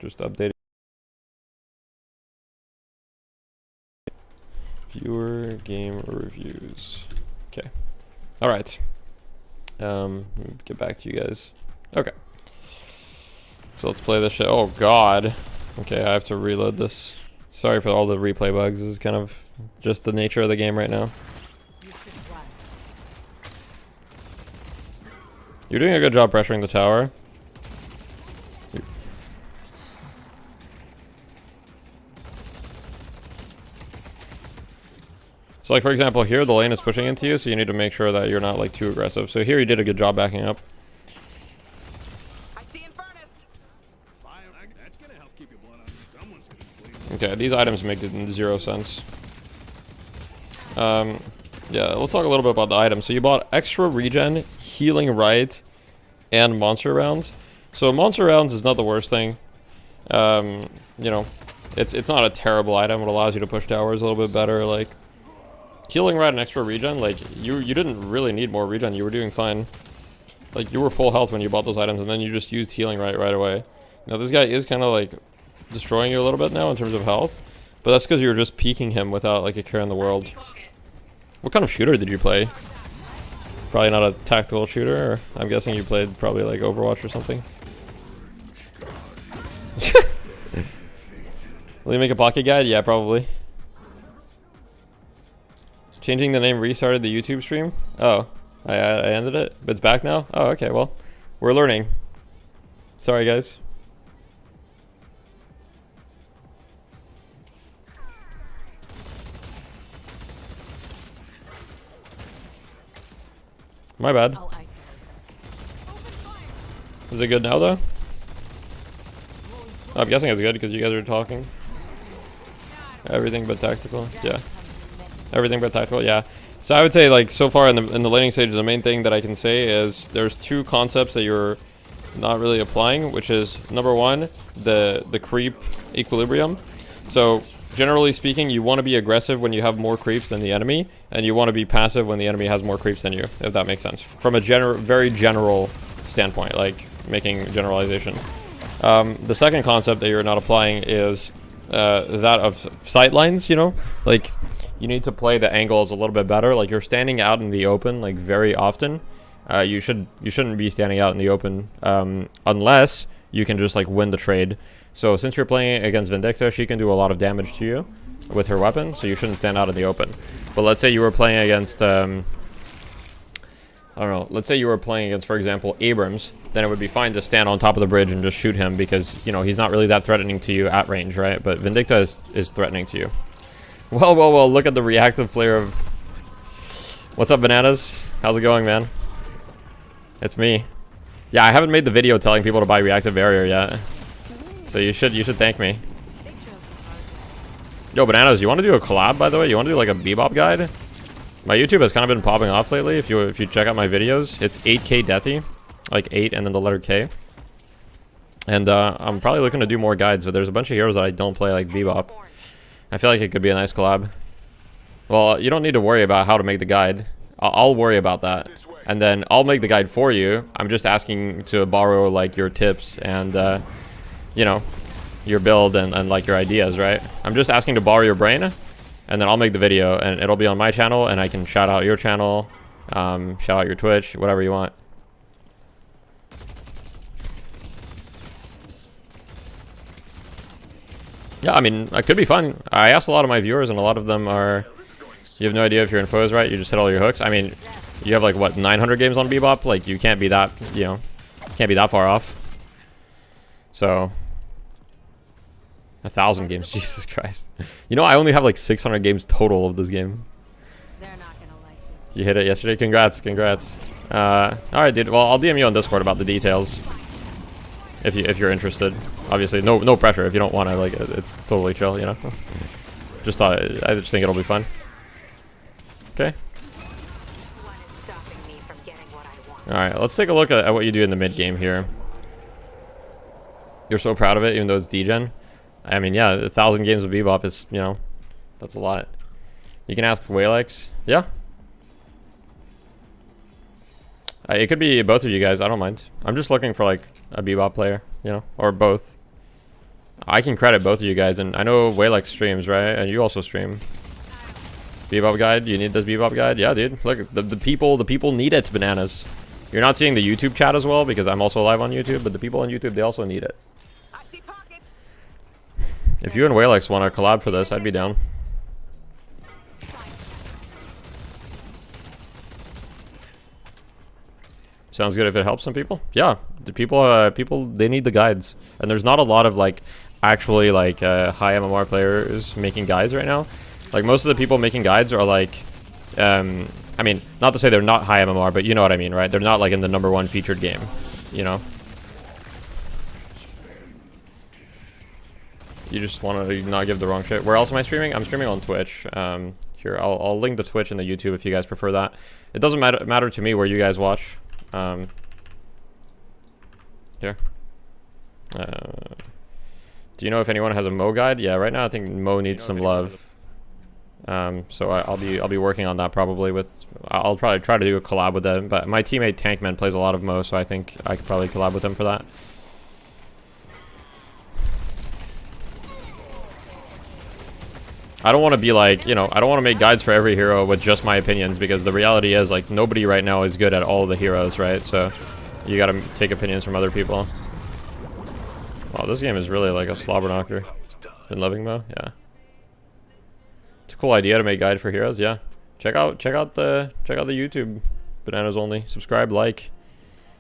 Just updating. Viewer game reviews. Okay. All right. Let me get back to you guys. Okay. So let's play this shit. Oh God. Okay, I have to reload this. Sorry for all the replay bugs. This is kind of just the nature of the game right now. You're doing a good job pressuring the tower. So like for example here the lane is pushing into you, so you need to make sure that you're not like too aggressive. So here you did a good job backing up. Okay, these items make zero sense. Yeah, let's talk a little bit about the items. So you bought extra regen, healing right, and monster rounds. So monster rounds is not the worst thing. You know, it's not a terrible item. It allows you to push towers a little bit better. Like healing right and extra regen, like you didn't really need more regen. You were doing fine. Like you were full health when you bought those items, and then you just used healing right away. Now this guy is kind of like destroying you a little bit now in terms of health, but that's because you were just peeking him without like a care in the world. What kind of shooter did you play? Probably not a tactical shooter, or I'm guessing you played probably like Overwatch or something. Will you make a pocket guide? Yeah, probably. Changing the name restarted the YouTube stream? Oh, I ended it? But it's back now? Oh, okay, well, we're learning. Sorry, guys. My bad. Is it good now, though? Oh, I'm guessing it's good because you guys are talking. Everything but tactical. Yeah. Everything but tactical. Yeah. So I would say, like, so far in the laning stage, the main thing that I can say is there's two concepts that you're not really applying, which is number one, the creep equilibrium. So generally speaking, you want to be aggressive when you have more creeps than the enemy, and you want to be passive when the enemy has more creeps than you, if that makes sense. From a very general standpoint, like making generalization. The second concept that you're not applying is that of sightlines, you know? Like, you need to play the angles a little bit better. Like, you're standing out in the open, like, very often. You shouldn't be standing out in the open unless you can just, like, win the trade. So since you're playing against Vindicta, she can do a lot of damage to you with her weapon, so you shouldn't stand out in the open. But let's say you were playing against, I don't know, let's say you were playing against, for example, Abrams, then it would be fine to stand on top of the bridge and just shoot him because, you know, he's not really that threatening to you at range, right? But Vindicta is threatening to you. Well, look at the reactive player of... What's up, Bananas? How's it going, man? It's me. Yeah, I haven't made the video telling people to buy reactive barrier yet. So you should thank me. Yo, Bananas, you want to do a collab, by the way? You want to do like a Bebop guide? My YouTube has kind of been popping off lately. If you check out my videos, it's 8K Deathy, like 8 and then the letter K. And I'm probably looking to do more guides, but there's a bunch of heroes that I don't play, like Bebop. I feel like it could be a nice collab. Well, you don't need to worry about how to make the guide. I'll worry about that, and then I'll make the guide for you. I'm just asking to borrow like your tips and you know, your build and like your ideas, right? I'm just asking to borrow your brain, and then I'll make the video, and it'll be on my channel, and I can shout out your channel, shout out your Twitch, whatever you want. Yeah, I mean, it could be fun. I asked a lot of my viewers, and a lot of them are... You have no idea if your info is right. You just hit all your hooks. I mean, you have like, what, 900 games on Bebop? Like, you can't be that, you know, can't be that far off. So... 1,000 games, Jesus Christ. You know, I only have like 600 games total of this game. They're not gonna like this. You hit it yesterday? Congrats. Alright, dude. Well, I'll DM you on Discord about the details. If you're interested. Obviously, no pressure. If you don't want to, like, it's totally chill, you know? I just think it'll be fun. Okay. Alright, let's take a look at what you do in the mid game here. You're so proud of it, even though it's degen. I mean, yeah, 1,000 games of Bebop is, you know, that's a lot. You can ask Waylex. Yeah. It could be both of you guys. I don't mind. I'm just looking for, like, a Bebop player, you know, or both. I can credit both of you guys, and I know Waylex streams, right? And you also stream. Bebop guide, you need this Bebop guide? Yeah, dude. Look, the people need it, bananas. You're not seeing the YouTube chat as well because I'm also live on YouTube, but the people on YouTube, they also need it. If you and Waylex want to collab for this, I'd be down. Sounds good if it helps some people. Yeah, the people they need the guides, and there's not a lot of like actually like high MMR players making guides right now. Like most of the people making guides are like, I mean, not to say they're not high MMR, but you know what I mean, right? They're not like in the #1 featured game, you know. You just want to not give the wrong shit. Where else am I streaming? I'm streaming on Twitch. Here, I'll link the Twitch and the YouTube if you guys prefer that. It doesn't matter to me where you guys watch. Here. Do you know if anyone has a Mo guide? Yeah, right now I think Mo needs some love. So I'll be working on that probably with. I'll probably try to do a collab with them. But my teammate Tankman plays a lot of Mo, so I think I could probably collab with him for that. I don't want to be like, you know, I don't want to make guides for every hero with just my opinions, because the reality is like nobody right now is good at all the heroes, right? So you gotta take opinions from other people. Wow, this game is really like a slobber knocker. Been loving Mo, yeah. It's a cool idea to make guide for heroes, yeah. Check out the YouTube, bananas only. Subscribe, like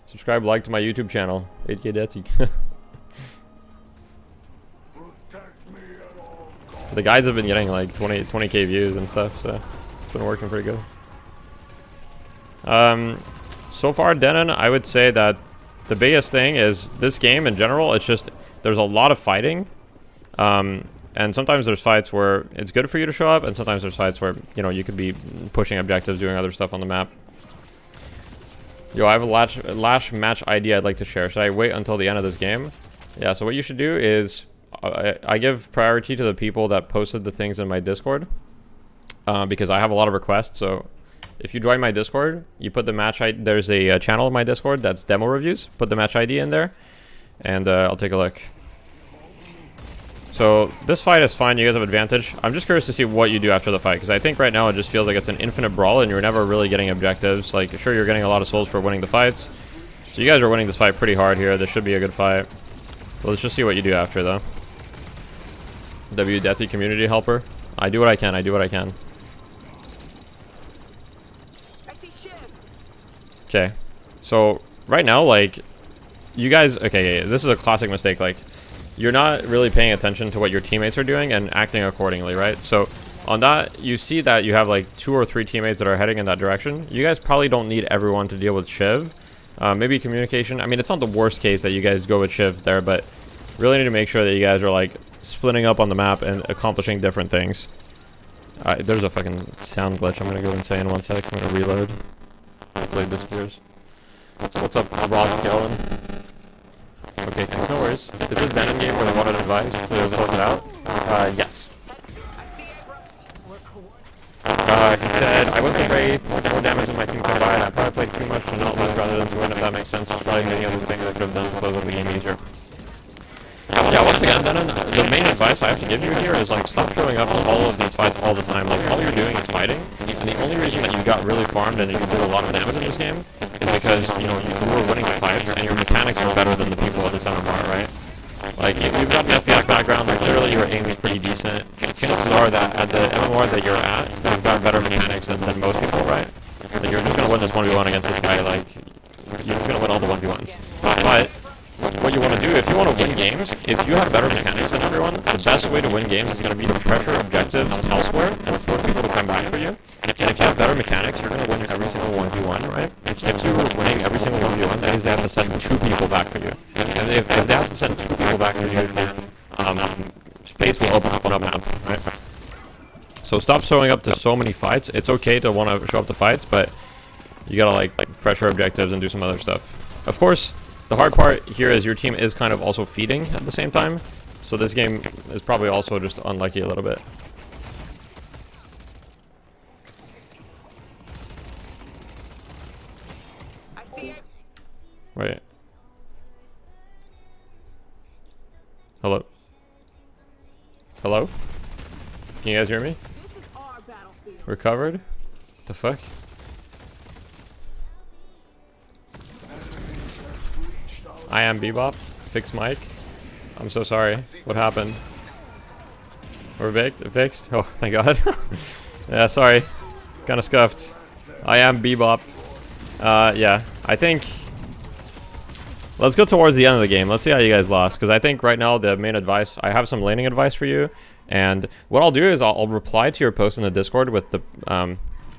to my YouTube channel, 8K Detsy. The guides have been getting like 20K views and stuff, so it's been working pretty good. So far, Denon, I would say that the biggest thing is this game in general. It's just there's a lot of fighting, and sometimes there's fights where it's good for you to show up, and sometimes there's fights where you know you could be pushing objectives, doing other stuff on the map. Yo, I have a Lash match ID I'd like to share. Should I wait until the end of this game? Yeah. So what you should do is. I give priority to the people that posted the things in my Discord because I have a lot of requests. So if you join my Discord, you put the match ID. There's a channel in my Discord that's demo reviews. Put the match ID in there, and I'll take a look. So this fight is fine. You guys have advantage. I'm just curious to see what you do after the fight, because I think right now it just feels like it's an infinite brawl, and you're never really getting objectives. Like, sure, you're getting a lot of souls for winning the fights. So you guys are winning this fight pretty hard here. This should be a good fight. Well, let's just see what you do after, though. W Deathy community helper. I do what I can. I do what I can. Okay. So right now, like, you guys. Okay, this is a classic mistake. Like, you're not really paying attention to what your teammates are doing and acting accordingly, right? So on that, you see that you have like 2 or 3 teammates that are heading in that direction. You guys probably don't need everyone to deal with Shiv. Maybe communication. I mean, it's not the worst case that you guys go with Shiv there, but really need to make sure that you guys are like splitting up on the map and accomplishing different things. There's a fucking sound glitch. I'm gonna go insane 1 sec. I'm gonna reload. Hopefully it disappears. What's up, Rob Skellen? Okay, thanks. No worries. Is this Denon game where they wanted advice to close it out? Yes. He said, I wasn't afraid more damage than my team combined. I probably played too much to not lose rather than to win, if that makes sense. Probably many other things I could have done to close out the game easier. Yeah, once again, Denon, the main advice I have to give you here is, like, stop showing up on all of these fights all the time. Like, all you're doing is fighting, and the only reason that you got really farmed and you did a lot of damage in this game is because, you know, you were winning the fights, and your mechanics are better than the people at this MMR, right? Like, you've got an FPS background, like, clearly your aim is pretty decent. Chances are that at the MMR that you're at, you've got better mechanics than most people, right? Like, you're just gonna win this 1v1 against this guy, like, you're just gonna win all the 1v1s. But what you want to do, if you want to win games, if you have better mechanics than everyone, the best way to win games is going to be to pressure objectives elsewhere and force people to come back for you. And if you have better mechanics, you're going to win every single 1v1, right? If you were winning every single 1v1, that means they have to send 2 people back for you. And if they have to send 2 people back for you, then space will open up on a map, right? So stop showing up to so many fights. It's okay to want to show up to fights, but you got to like pressure objectives and do some other stuff. Of course, the hard part here is your team is kind of also feeding at the same time. So this game is probably also just unlucky a little bit. Wait. Hello. Hello? Can you guys hear me? Recovered? The fuck? I am Bebop. Fix mic. I'm so sorry. What happened? We're fixed? Oh, thank God. Yeah, sorry. Kind of scuffed. I am Bebop. Yeah. I think... Let's go towards the end of the game. Let's see how you guys lost. Because I think right now the main advice... I have some laning advice for you. And what I'll do is I'll reply to your post in the Discord with the...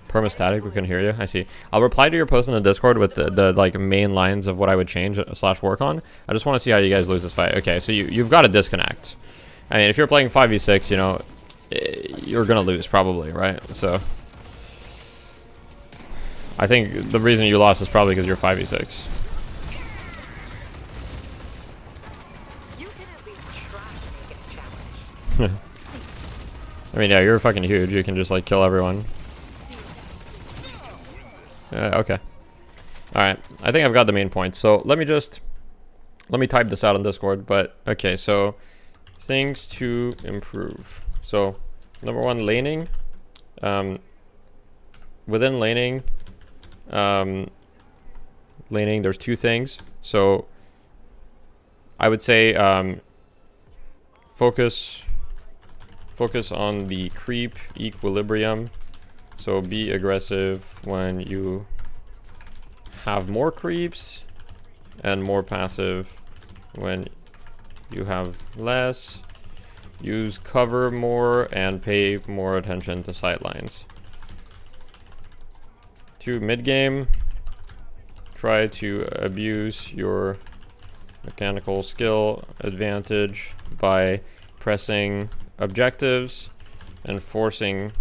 Permastatic, we can hear you. I see. I'll reply to your post in the Discord with the like main lines of what I would change / work on. I just want to see how you guys lose this fight. Okay, so you've got to disconnect. I mean, if you're playing 5v6, you know, you're gonna lose probably, right? So I think the reason you lost is probably because you're 5v6. I mean, yeah, you're fucking huge. You can just like kill everyone. Okay. Alright. I think I've got the main points. So let me type this out on Discord. But okay, so things to improve. So number one, laning. Within laning, there's two things. So I would say focus on the creep equilibrium. So be aggressive when you have more creeps and more passive when you have less. Use cover more and pay more attention to sightlines. 2, mid game. Try to abuse your mechanical skill advantage by pressing objectives and forcing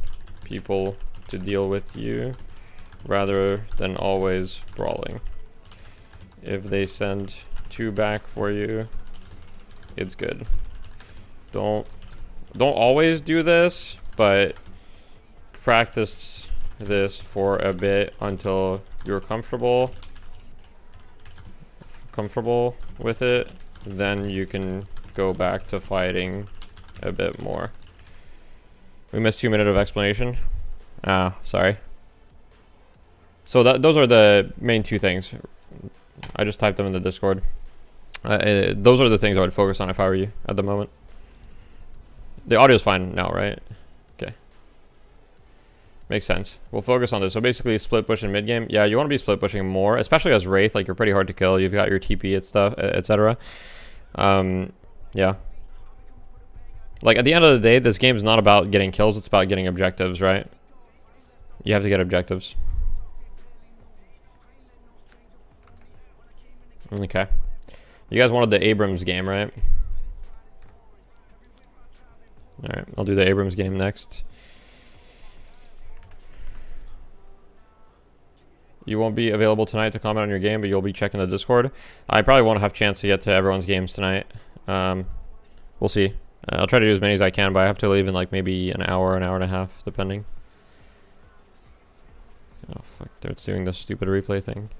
people to deal with you rather than always brawling. If they send 2 back for you, it's good. Don't always do this, but practice this for a bit until you're comfortable with it. Then you can go back to fighting a bit more. We missed 2 minutes of explanation. Sorry. So those are the main 2 things. I just typed them in the Discord. Those are the things I would focus on if I were you at the moment. The audio's fine now, right? Okay. Makes sense. We'll focus on this. So basically split push in mid game. Yeah, you want to be split pushing more, especially as Wraith. Like, you're pretty hard to kill. You've got your TP and stuff, etc. Yeah. Like, at the end of the day, this game is not about getting kills. It's about getting objectives, right? You have to get objectives. Okay. You guys wanted the Abrams game, right? Alright, I'll do the Abrams game next. You won't be available tonight to comment on your game, but you'll be checking the Discord. I probably won't have a chance to get to everyone's games tonight. We'll see. I'll try to do as many as I can, but I have to leave in like maybe an hour and a half, depending. Oh, fuck. It's doing this stupid replay thing.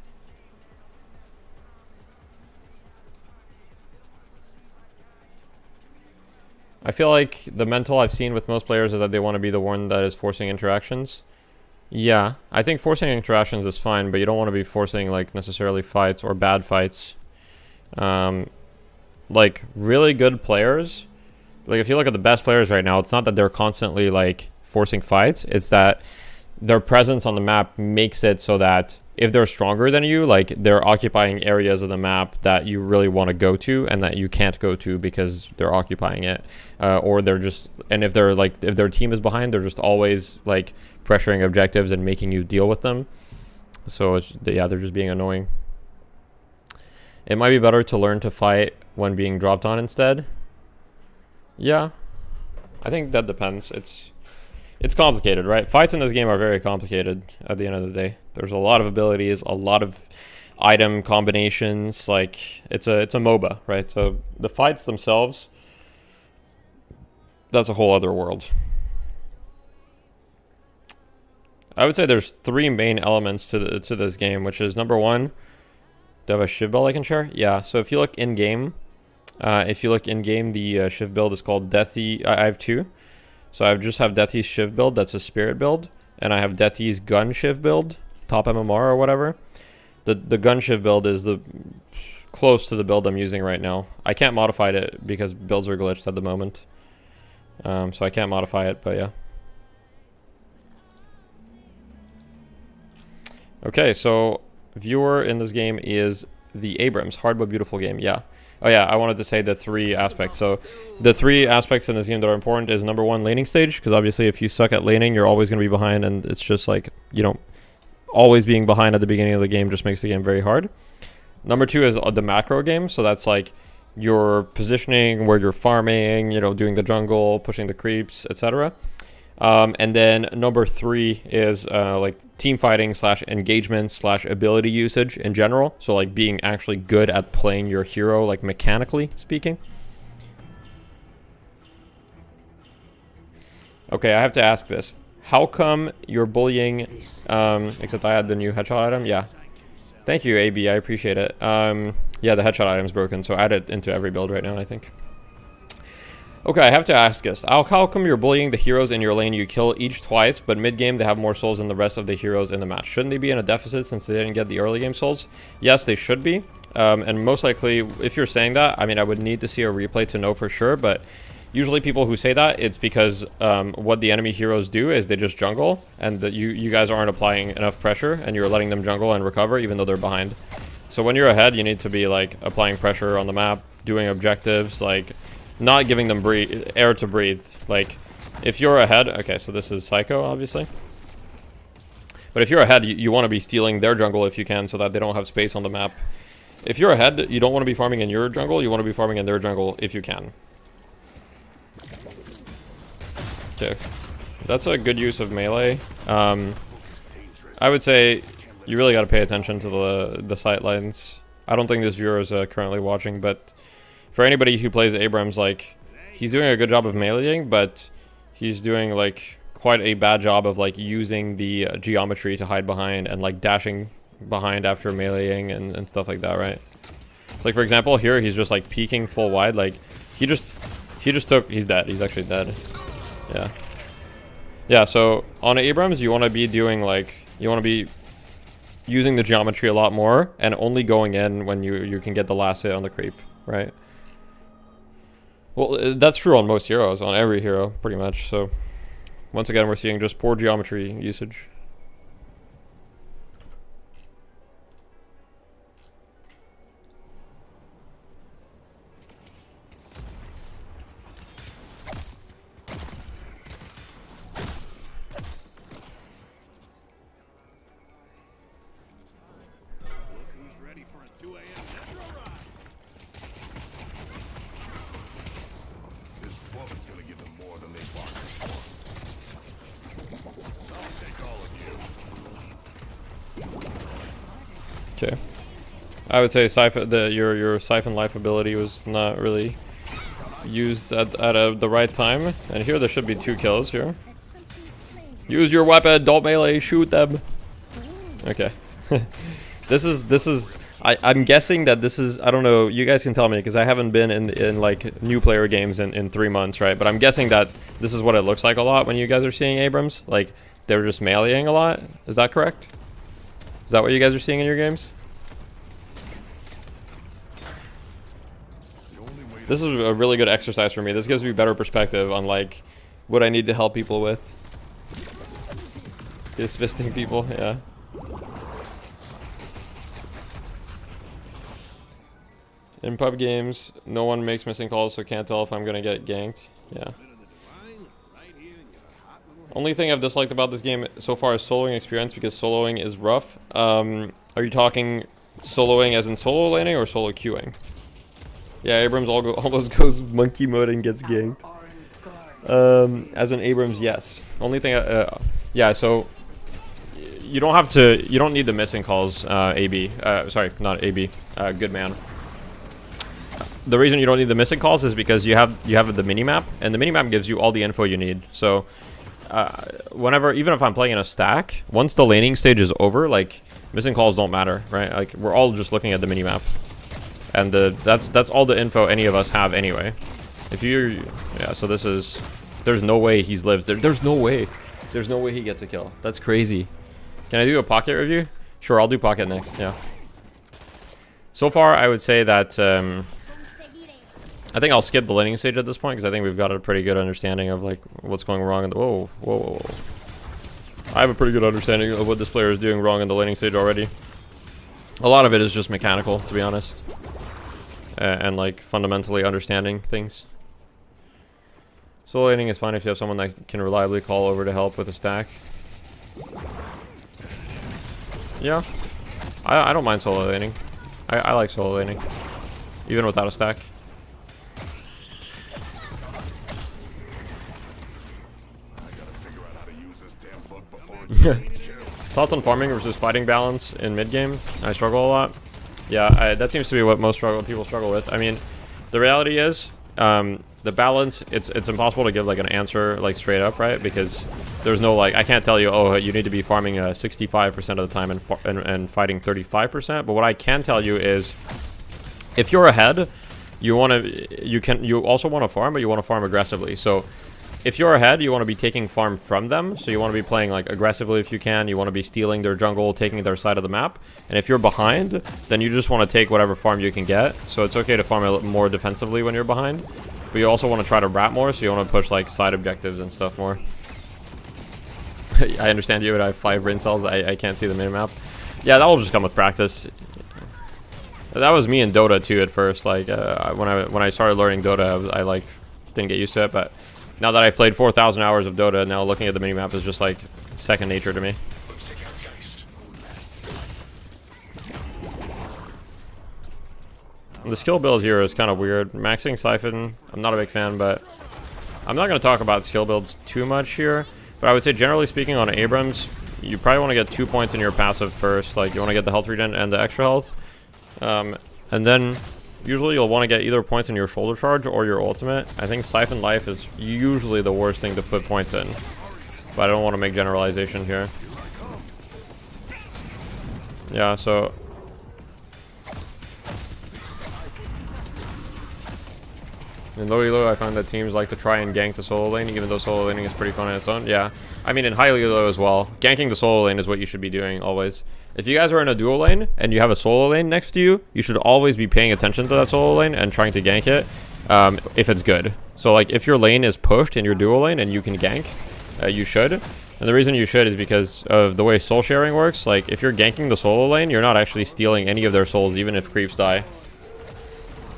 I feel like the mental I've seen with most players is that they want to be the one that is forcing interactions. Yeah, I think forcing interactions is fine, but you don't want to be forcing like necessarily fights or bad fights. Like really good players, like if you look at the best players right now, it's not that they're constantly like forcing fights, it's that their presence on the map makes it so that if they're stronger than you, like they're occupying areas of the map that you really want to go to and that you can't go to because they're occupying it, or they're just, and if they're like, if their team is behind, they're just always like pressuring objectives and making you deal with them. So it's, yeah, they're just being annoying. It might be better to learn to fight when being dropped on instead. Yeah, I think that depends. It's complicated, right? Fights in this game are very complicated at the end of the day. There's a lot of abilities, a lot of item combinations. Like, it's a MOBA, right? So the fights themselves, that's a whole other world. I would say there's 3 main elements to this game, which is number 1, do I have a Shiv belt I can share? Yeah, so if you look in game, If you look in game, the Shiv build is called Deathy. I have two. So I just have Deathy's Shiv build, that's a spirit build, and I have Deathy's gun Shiv build, top MMR or whatever. The gun Shiv build is the close to the build I'm using right now. I can't modify it because builds are glitched at the moment. So I can't modify it, but yeah. Okay, so viewer in this game is the Abrams, hard but beautiful game, yeah. Oh yeah, I wanted to say the three aspects. So the three aspects in this game that are important is number one, laning stage, because obviously if you suck at laning, you're always going to be behind, and it's just like, you know, always being behind at the beginning of the game just makes the game very hard. Number two is the macro game, so that's like your positioning, where you're farming, you know, doing the jungle, pushing the creeps, etc. And then number three is like team fighting / engagement / ability usage in general. So like being actually good at playing your hero, like mechanically speaking. Okay, I have to ask this. How come you're bullying, except I had the new headshot item? Yeah. Thank you, AB, I appreciate it. Yeah, the headshot item's broken, so add it into every build right now, I think. Okay, I have to ask this. How come you're bullying the heroes in your lane you kill each twice, but mid-game they have more souls than the rest of the heroes in the match? Shouldn't they be in a deficit since they didn't get the early game souls? Yes, they should be. And most likely, if you're saying that, I mean, I would need to see a replay to know for sure, but usually people who say that, it's because what the enemy heroes do is they just jungle, and that you guys aren't applying enough pressure, and you're letting them jungle and recover even though they're behind. So when you're ahead, you need to be like applying pressure on the map, doing objectives, like not giving them air to breathe. Like if you're ahead, okay, so this is Psycho obviously, but if you're ahead, you want to be stealing their jungle if you can, so that they don't have space on the map. If you're ahead, you don't want to be farming in your jungle, you want to be farming in their jungle if you can. Okay, that's a good use of melee. I would say you really got to pay attention to the sight lines. I don't think this viewer is currently watching, but for anybody who plays Abrams, like, he's doing a good job of meleeing, but he's doing like quite a bad job of like using the geometry to hide behind and like dashing behind after meleeing and stuff like that, right? So, like for example, here he's just like peeking full wide, like he just took, he's dead, he's actually dead. Yeah, so on Abrams you want to be doing like, you want to be using the geometry a lot more and only going in when you can get the last hit on the creep, right? Well, that's true on most heroes, on every hero pretty much. So once again, we're seeing just poor geometry usage. Okay, I would say your Siphon Life ability was not really used at the right time. And here there should be 2 kills here. Use your weapon, don't melee, shoot them. Okay. This is I'm guessing that this is, I don't know, you guys can tell me because I haven't been in like new player games in 3 months, right? But I'm guessing that this is what it looks like a lot when you guys are seeing Abrams. Like they're just meleeing a lot. Is that correct? Is that what you guys are seeing in your games? This is a really good exercise for me. This gives me better perspective on like what I need to help people with. Just fisting people, yeah. In pub games, no one makes missing calls, so can't tell if I'm gonna get ganked. Yeah. Only thing I've disliked about this game so far is soloing experience, because soloing is rough. Are you talking soloing as in solo laning or solo queuing? Yeah, Abrams almost goes monkey mode and gets ganked. As in Abrams, yes. Only thing, yeah. So you don't need the missing calls, AB. Sorry, not AB. Good man. The reason you don't need the missing calls is because you have the minimap, and the minimap gives you all the info you need. So whenever, even if I'm playing in a stack, once the laning stage is over, like missing calls don't matter, right? Like we're all just looking at the minimap, and that's all the info any of us have anyway. If you, yeah, so this is, there's no way he's lived. There's no way. There's no way he gets a kill. That's crazy. Can I do a pocket review? Sure, I'll do pocket next, yeah. So far, I would say that, I think I'll skip the laning stage at this point, because I think we've got a pretty good understanding of, like, what's going wrong in the, whoa. I have a pretty good understanding of what this player is doing wrong in the laning stage already. A lot of it is just mechanical, to be honest. And like, fundamentally understanding things. Solo laning is fine if you have someone that can reliably call over to help with a stack. Yeah. I don't mind solo laning. I like solo laning. Even without a stack. Thoughts on farming versus fighting balance in mid game? I struggle a lot. Yeah, that seems to be what most people struggle with. I mean, the reality is, the balance, it's impossible to give like an answer like straight up, right? Because there's no like, I can't tell you, oh, you need to be farming 65% of the time and fighting 35%. But what I can tell you is, if you're ahead, you also want to farm, but you want to farm aggressively. So if you're ahead, you want to be taking farm from them. So you want to be playing like aggressively if you can. You want to be stealing their jungle, taking their side of the map. And if you're behind, then you just want to take whatever farm you can get. So it's okay to farm a little more defensively when you're behind. But you also want to try to wrap more, so you want to push like side objectives and stuff more. I understand you, but I have 5 brain cells. I can't see the minimap. Yeah, that will just come with practice. That was me in Dota too at first. Like when I started learning Dota, I like didn't get used to it, but now that I've played 4,000 hours of Dota, now looking at the minimap is just like second nature to me. The skill build here is kind of weird. Maxing Siphon, I'm not a big fan, but I'm not going to talk about skill builds too much here. But I would say generally speaking on Abrams, you probably want to get 2 points in your passive first. Like you want to get the health regen and the extra health. And then usually you'll want to get either points in your shoulder charge or your ultimate. I think Siphon Life is usually the worst thing to put points in. But I don't want to make generalization here. Yeah, so in low elo, I find that teams like to try and gank the solo lane, even though solo laning is pretty fun on its own. Yeah, I mean in high elo as well. Ganking the solo lane is what you should be doing always. If you guys are in a duo lane and you have a solo lane next to you, you should always be paying attention to that solo lane and trying to gank it if it's good. So like if your lane is pushed in your duo lane and you can gank, you should. And the reason you should is because of the way soul sharing works. Like if you're ganking the solo lane, you're not actually stealing any of their souls, even if creeps die.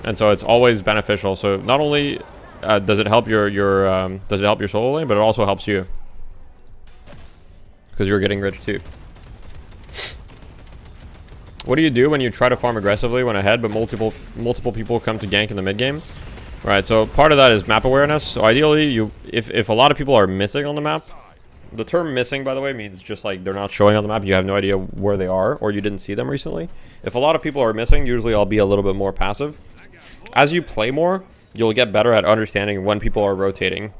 And so it's always beneficial. So not only does it help your solo lane, but it also helps you because you're getting rich too. What do you do when you try to farm aggressively when ahead, but multiple people come to gank in the mid game? Right. So part of that is map awareness. So ideally, if a lot of people are missing on the map, the term missing, by the way, means just like they're not showing on the map. You have no idea where they are, or you didn't see them recently. If a lot of people are missing, usually I'll be a little bit more passive. As you play more, you'll get better at understanding when people are rotating.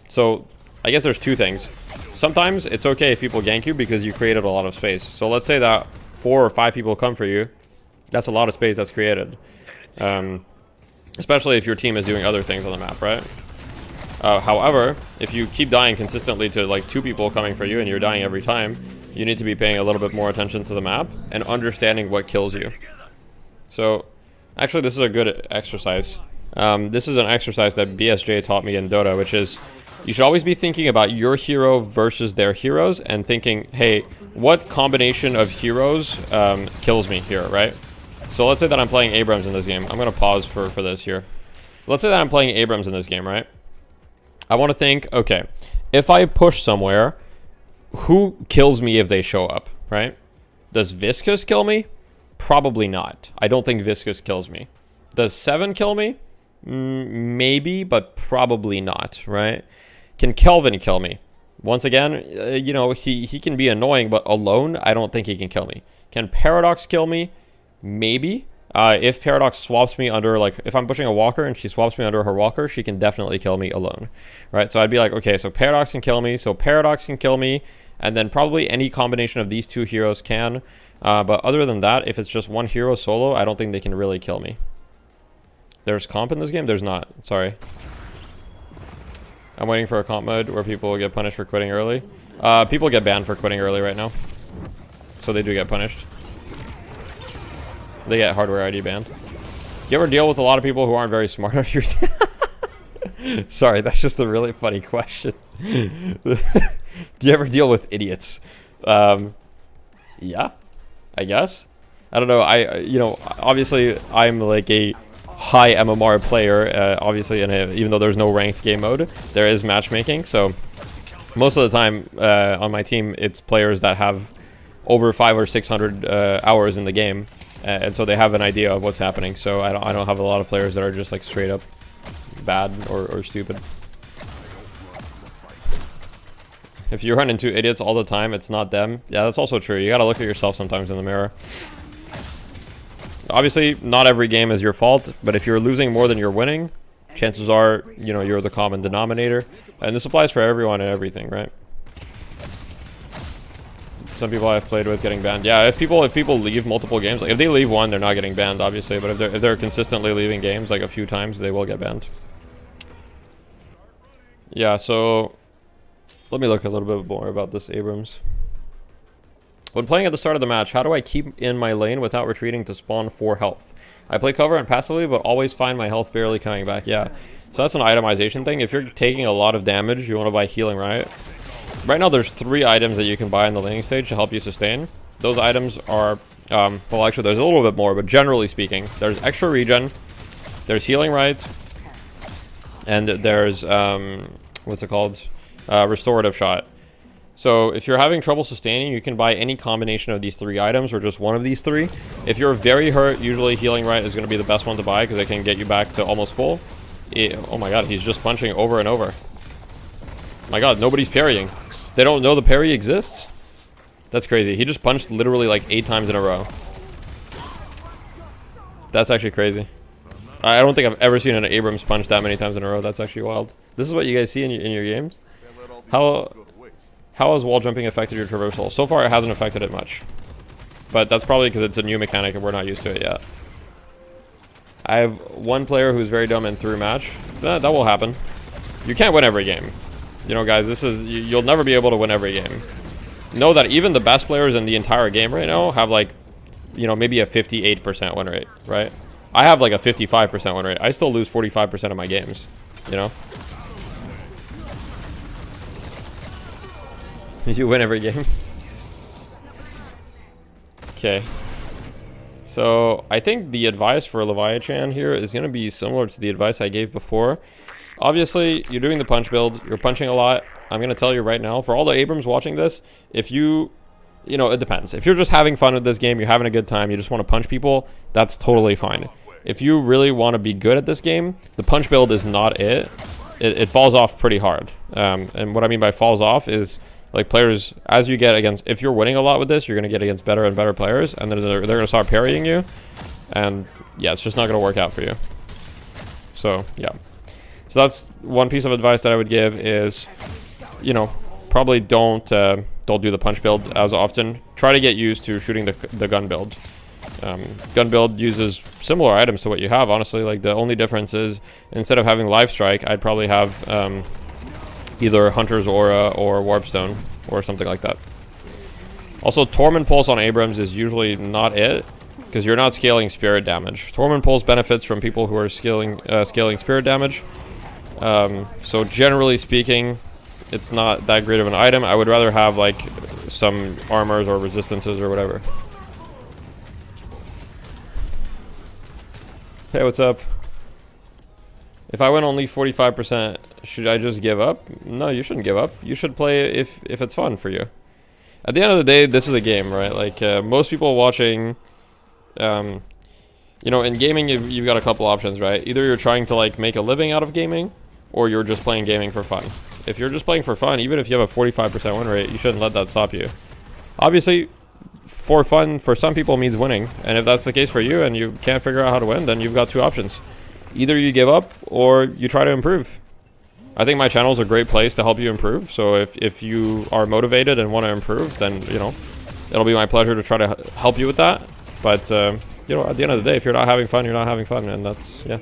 So I guess there's 2 things. Sometimes it's okay if people gank you because you created a lot of space. So let's say that 4 or 5 people come for you. That's a lot of space that's created. Especially if your team is doing other things on the map, right? However, if you keep dying consistently to like 2 people coming for you and you're dying every time, you need to be paying a little bit more attention to the map and understanding what kills you. So actually, this is a good exercise. This is an exercise that BSJ taught me in Dota, which is you should always be thinking about your hero versus their heroes and thinking, hey, what combination of heroes kills me here, right? So let's say that I'm playing Abrams in this game. I'm going to pause for this here. Let's say that I'm playing Abrams in this game, right? I want to think, okay, if I push somewhere, who kills me if they show up, right? Does Viscous kill me? Probably not. I don't think Viscous kills me. Does 7 kill me? Maybe, but probably not, right? Can Kelvin kill me? Once again, you know, he can be annoying, but alone, I don't think he can kill me. Can Paradox kill me? Maybe. If Paradox swaps me under, like, if I'm pushing a walker and she swaps me under her walker, she can definitely kill me alone, right? So I'd be like, okay, so Paradox can kill me, so Paradox can kill me, and then probably any combination of these 2 heroes can. But other than that, if it's just one hero solo, I don't think they can really kill me. There's comp in this game? There's not. Sorry. I'm waiting for a comp mode where people will get punished for quitting early. People get banned for quitting early right now. So they do get punished. They get hardware ID banned. Do you ever deal with a lot of people who aren't very smart on your team? Sorry, that's just a really funny question. Do you ever deal with idiots? Yeah, I guess. I don't know. You know, obviously I'm like a high MMR player. Obviously, even though there's no ranked game mode, there is matchmaking. So most of the time on my team, it's players that have over 500 or 600 hours in the game, and so they have an idea of what's happening. So I don't have a lot of players that are just like straight up bad or stupid. If you run into idiots all the time, it's not them. Yeah, that's also true. You gotta look at yourself sometimes in the mirror. Obviously, not every game is your fault, but if you're losing more than you're winning, chances are, you know, you're the common denominator. And this applies for everyone and everything, right? Some people I've played with getting banned. Yeah, if people leave multiple games, like if they leave one, they're not getting banned, obviously. But if they're consistently leaving games like a few times, they will get banned. Yeah, so let me look a little bit more about this Abrams. When playing at the start of the match, how do I keep in my lane without retreating to spawn 4 health? I play cover and passively, but always find my health barely coming back. Yeah, so that's an itemization thing. If you're taking a lot of damage, you want to buy Healing Riot. Right now, there's 3 items that you can buy in the laning stage to help you sustain. Those items are, well, actually, there's a little bit more, but generally speaking, there's extra regen, there's Healing Riot, and there's, what's it called? Restorative Shot. So if you're having trouble sustaining, you can buy any combination of these 3 items or just one of these 3. If you're very hurt, usually Healing Riot is going to be the best one to buy because it can get you back to almost full. Oh my god, he's just punching over and over. My god, nobody's parrying. They don't know the parry exists? That's crazy. He just punched literally like 8 times in a row. That's actually crazy. I don't think I've ever seen an Abrams punch that many times in a row. That's actually wild. This is what you guys see in your games? How has wall jumping affected your traversal? So far, it hasn't affected it much. But that's probably because it's a new mechanic and we're not used to it yet. I have one player who's very dumb and threw match. That will happen. You can't win every game. You know, guys, you'll never be able to win every game. Know that even the best players in the entire game right now have like, you know, maybe a 58% win rate, right? I have like a 55% win rate. I still lose 45% of my games, you know? You win every game. Okay. So I think the advice for Leviathan here is going to be similar to the advice I gave before. Obviously, you're doing the punch build. You're punching a lot. I'm going to tell you right now, for all the Abrams watching this, if you know, it depends. If you're just having fun with this game, you're having a good time, you just want to punch people, that's totally fine. If you really want to be good at this game, the punch build is not it. It falls off pretty hard. And what I mean by falls off is, like, players, as you get against, if you're winning a lot with this, you're going to get against better and better players, and then they're going to start parrying you, and yeah, it's just not going to work out for you. So, yeah. So that's one piece of advice that I would give is, you know, probably don't do the punch build as often. Try to get used to shooting the gun build. Gun build uses similar items to what you have, honestly. Like, the only difference is, instead of having Life Strike, I'd probably have either Hunter's Aura or Warpstone or something like that. Also, Torment Pulse on Abrams is usually not it, because you're not scaling spirit damage. Torment Pulse benefits from people who are scaling spirit damage. So generally speaking, it's not that great of an item. I would rather have like some armors or resistances or whatever. Hey, what's up? If I win only 45%, should I just give up? No, you shouldn't give up. You should play if it's fun for you. At the end of the day, this is a game, right? Like, most people watching, you know, in gaming, you've got a couple options, right? Either you're trying to, like, make a living out of gaming, or you're just playing gaming for fun. If you're just playing for fun, even if you have a 45% win rate, you shouldn't let that stop you. Obviously, for fun, for some people, means winning. And if that's the case for you and you can't figure out how to win, then you've got 2 options. Either you give up or you try to improve. I think my channel is a great place to help you improve. So if you are motivated and want to improve, then, you know, it'll be my pleasure to try to help you with that. But, you know, at the end of the day, if you're not having fun, you're not having fun. And that's, yeah.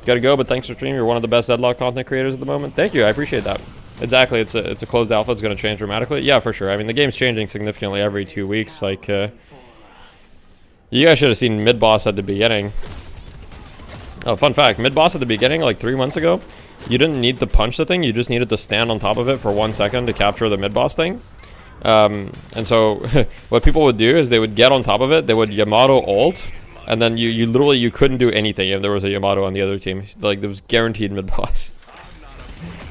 Gotta go, but thanks for streaming. You're one of the best Deadlock content creators at the moment. Thank you, I appreciate that. Exactly, it's a closed alpha. It's gonna change dramatically. Yeah, for sure. I mean, the game's changing significantly every 2 weeks. Like, you guys should have seen mid boss at the beginning. Oh, fun fact: mid boss at the beginning, like 3 months ago, you didn't need to punch the thing. You just needed to stand on top of it for 1 second to capture the mid boss thing. And so, what people would do is they would get on top of it. They would Yamato ult. And then you literally couldn't do anything if there was a Yamato on the other team. Like, there was guaranteed mid-boss.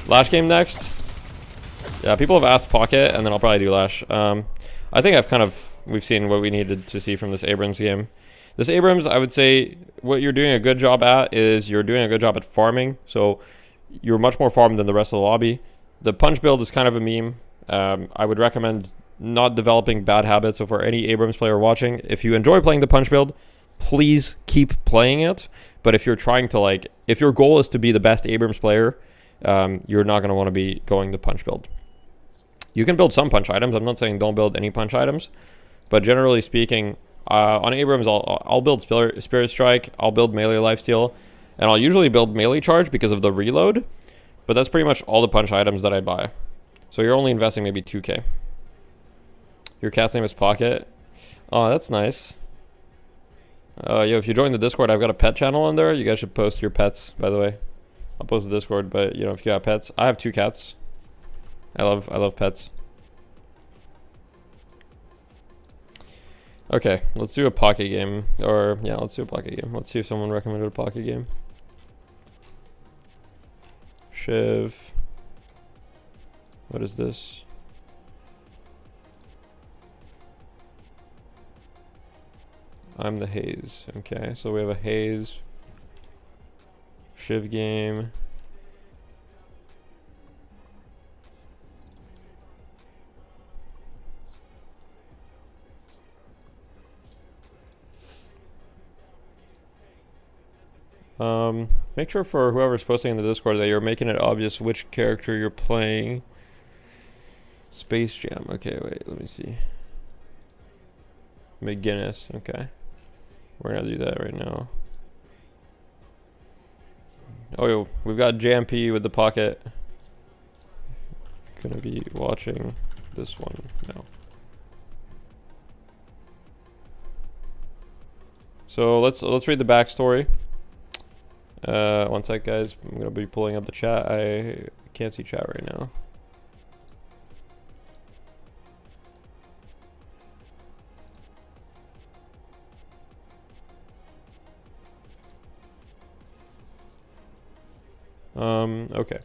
Lash game next. Yeah, people have asked Pocket, and then I'll probably do Lash. I think we've seen what we needed to see from this Abrams game. This Abrams, I would say, what you're doing a good job at is you're doing a good job at farming. So, you're much more farmed than the rest of the lobby. The punch build is kind of a meme. I would recommend not developing bad habits. So, for any Abrams player watching, if you enjoy playing the punch build, please keep playing it. But if you're trying to, like, if your goal is to be the best Abrams player, you're not going to want to be going the punch build. You can build some punch items. I'm not saying don't build any punch items, but generally speaking, on Abrams, I'll build Spirit Strike, I'll build melee lifesteal, and I'll usually build melee charge because of the reload. But that's pretty much all the punch items that I buy. So you're only investing maybe 2k. Your cat's name is Pocket. Oh, that's nice. Yo, if you join the Discord, I've got a pet channel on there. You guys should post your pets, by the way. I'll post the Discord, but you know, if you got pets, I have 2 cats. I love pets. Okay, let's do a pocket game. Or yeah, let's do a pocket game. Let's see if someone recommended a pocket game. Shiv. What is this? I'm the Haze. Okay, so we have a Haze Shiv game. Make sure for whoever's posting in the Discord that you're making it obvious which character you're playing. Space Jam. Okay, wait, let me see. McGinnis. Okay. We're gonna do that right now. Oh, yo, we've got JMP with the Pocket. Gonna be watching this one now. So let's read the backstory. One sec, guys. I'm gonna be pulling up the chat. I can't see chat right now. Okay.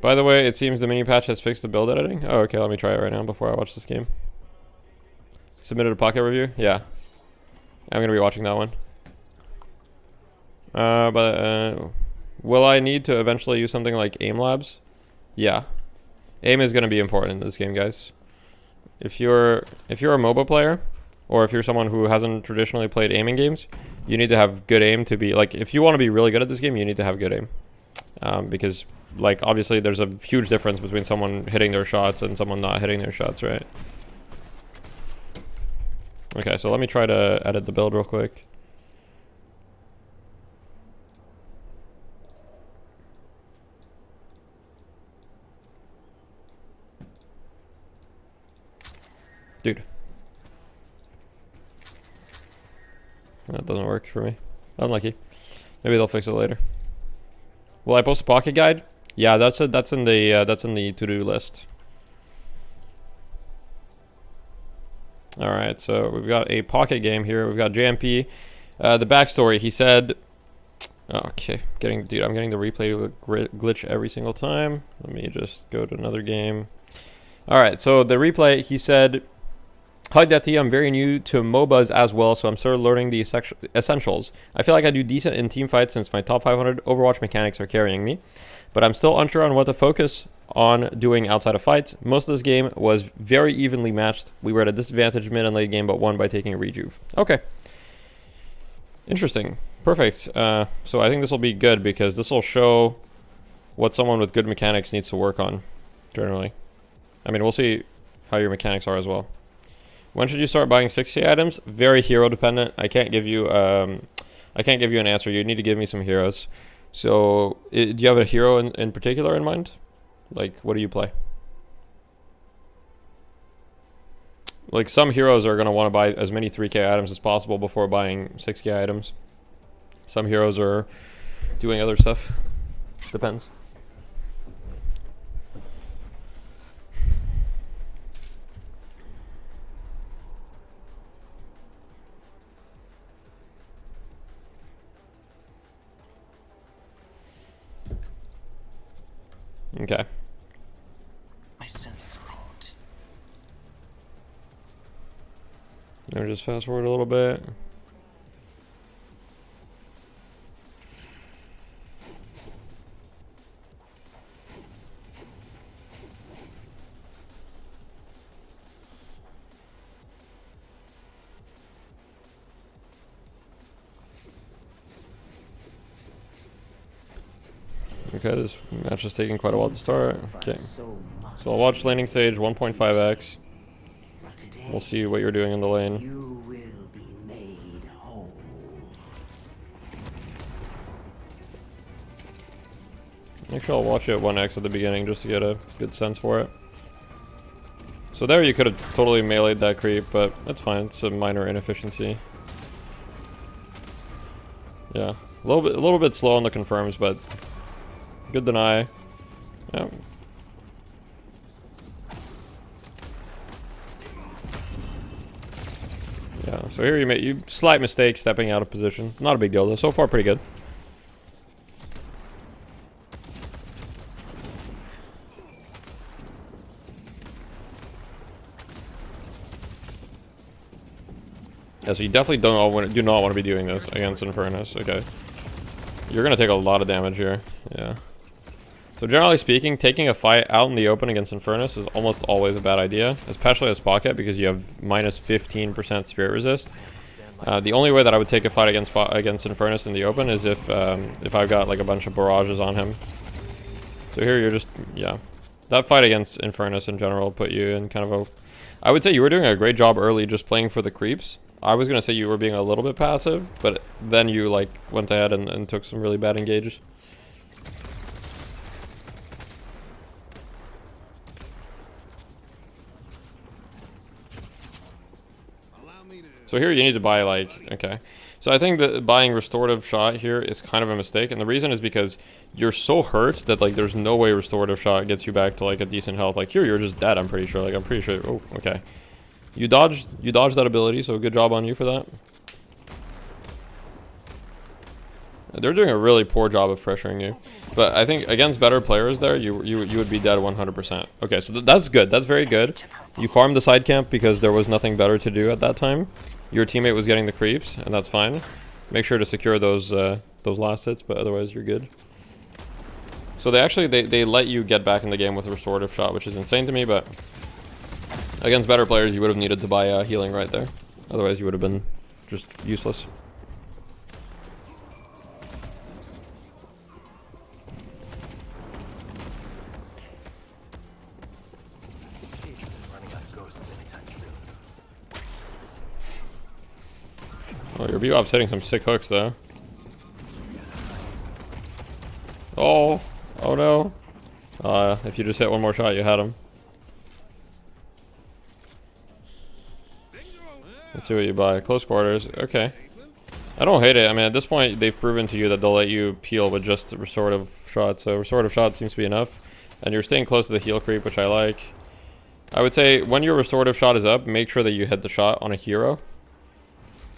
By the way, it seems the mini patch has fixed the build editing. Oh, okay, let me try it right now before I watch this game. Submitted a Pocket review? Yeah. I'm gonna be watching that one. Will I need to eventually use something like aim labs? Yeah. Aim is gonna be important in this game, guys. If you're a MOBA player, or if you're someone who hasn't traditionally played aiming games, you need to have good aim to be, like, if you want to be really good at this game, you need to have good aim. Because, like, obviously there's a huge difference between someone hitting their shots and someone not hitting their shots, right? Okay, so let me try to edit the build real quick. Dude. That doesn't work for me. Unlucky. Maybe they'll fix it later. Will I post a Pocket guide? Yeah, that's in the to-do list. All right, so we've got a Pocket game here. We've got JMP. The backstory, he said, okay, I'm getting the replay glitch every single time. Let me just go to another game. All right, so the replay, he said, hi, Deathy, I'm very new to MOBAs as well, so I'm still learning the essentials. I feel like I do decent in team fights since my top 500 Overwatch mechanics are carrying me, but I'm still unsure on what to focus on doing outside of fights. Most of this game was very evenly matched. We were at a disadvantage mid and late game, but won by taking a rejuve. Okay. Interesting. Perfect. So I think this will be good because this will show what someone with good mechanics needs to work on, generally. I mean, we'll see how your mechanics are as well. When should you start buying 60 items? Very hero dependent. I can't give you I can't give you an answer. You need to give me some heroes. So, do you have a hero in particular in mind? Like, what do you play? Like, some heroes are going to want to buy as many 3k items as possible before buying 6k items. Some heroes are doing other stuff. Depends. Okay. My senses are honed. Now just fast forward a little bit. Okay, this match is taking quite a while to start. Okay. So I'll watch laning stage 1.5x. We'll see what you're doing in the lane. You will be made whole. Actually, I'll watch it 1x at the beginning just to get a good sense for it. So there you could have totally meleeed that creep, but that's fine. It's a minor inefficiency. Yeah, a little bit slow on the confirms, but good deny. Yeah. Yeah, so here you made slight mistake stepping out of position. Not a big deal though. So far pretty good. Yeah, so you definitely do not want to be doing this against Infernus. Okay. You're gonna take a lot of damage here. Yeah. So generally speaking, taking a fight out in the open against Infernus is almost always a bad idea, especially as pocket because you have minus 15% spirit resist. The only way that I would take a fight against Infernus in the open is if I've got like a bunch of barrages on him. So here you're just, yeah. That fight against Infernus in general put you in kind of a... I would say you were doing a great job early just playing for the creeps. I was going to say you were being a little bit passive, but then you like went ahead and took some really bad engages. So here you need to buy like, okay. So I think that buying restorative shot here is kind of a mistake. And the reason is because you're so hurt that like there's no way restorative shot gets you back to like a decent health. Like here you're just dead, I'm pretty sure. Like I'm pretty sure, oh, okay. You dodged that ability, so good job on you for that. They're doing a really poor job of pressuring you. But I think against better players there, you would be dead 100%. Okay, so that's good. That's very good. You farmed the side camp because there was nothing better to do at that time. Your teammate was getting the creeps, and that's fine. Make sure to secure those last hits, but otherwise you're good. So they let you get back in the game with a restorative shot, which is insane to me, but against better players you would have needed to buy healing right there. Otherwise you would have been just useless. Oh, your B-Bop's hitting some sick hooks, though. Oh! Oh no! If you just hit one more shot, you had him. Let's see what you buy. Close quarters. Okay. I don't hate it. I mean, at this point, they've proven to you that they'll let you peel with just restorative shot. So restorative shot seems to be enough. And you're staying close to the heal creep, which I like. I would say when your restorative shot is up, make sure that you hit the shot on a hero.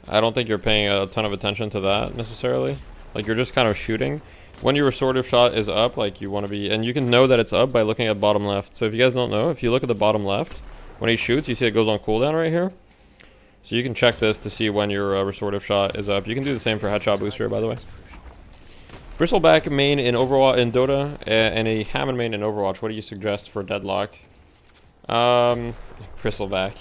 I don't think you're paying a ton of attention to that necessarily. Like you're just kind of shooting. When your restorative shot is up, like you want to be, and you can know that it's up by looking at bottom left. So if you guys don't know, if you look at the bottom left, when he shoots, you see it goes on cooldown right here. So you can check this to see when your restorative shot is up. You can do the same for headshot booster, by the way. Bristleback main in Overwatch in Dota and a Hammond main in Overwatch. What do you suggest for deadlock? Bristleback.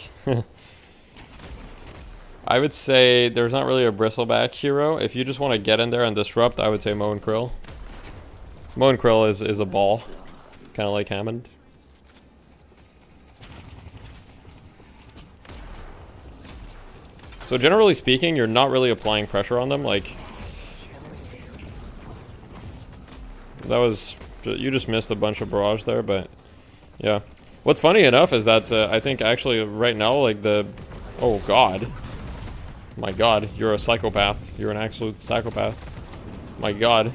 I would say there's not really a bristleback hero. If you just want to get in there and disrupt, I would say Moe and Krill. Moe and Krill is a ball. Kind of like Hammond. So generally speaking, you're not really applying pressure on them. Like, That was... You just missed a bunch of barrage there, but... Yeah. What's funny enough is that I think actually right now, like the... Oh, God. My God, you're a psychopath. You're an absolute psychopath. My God.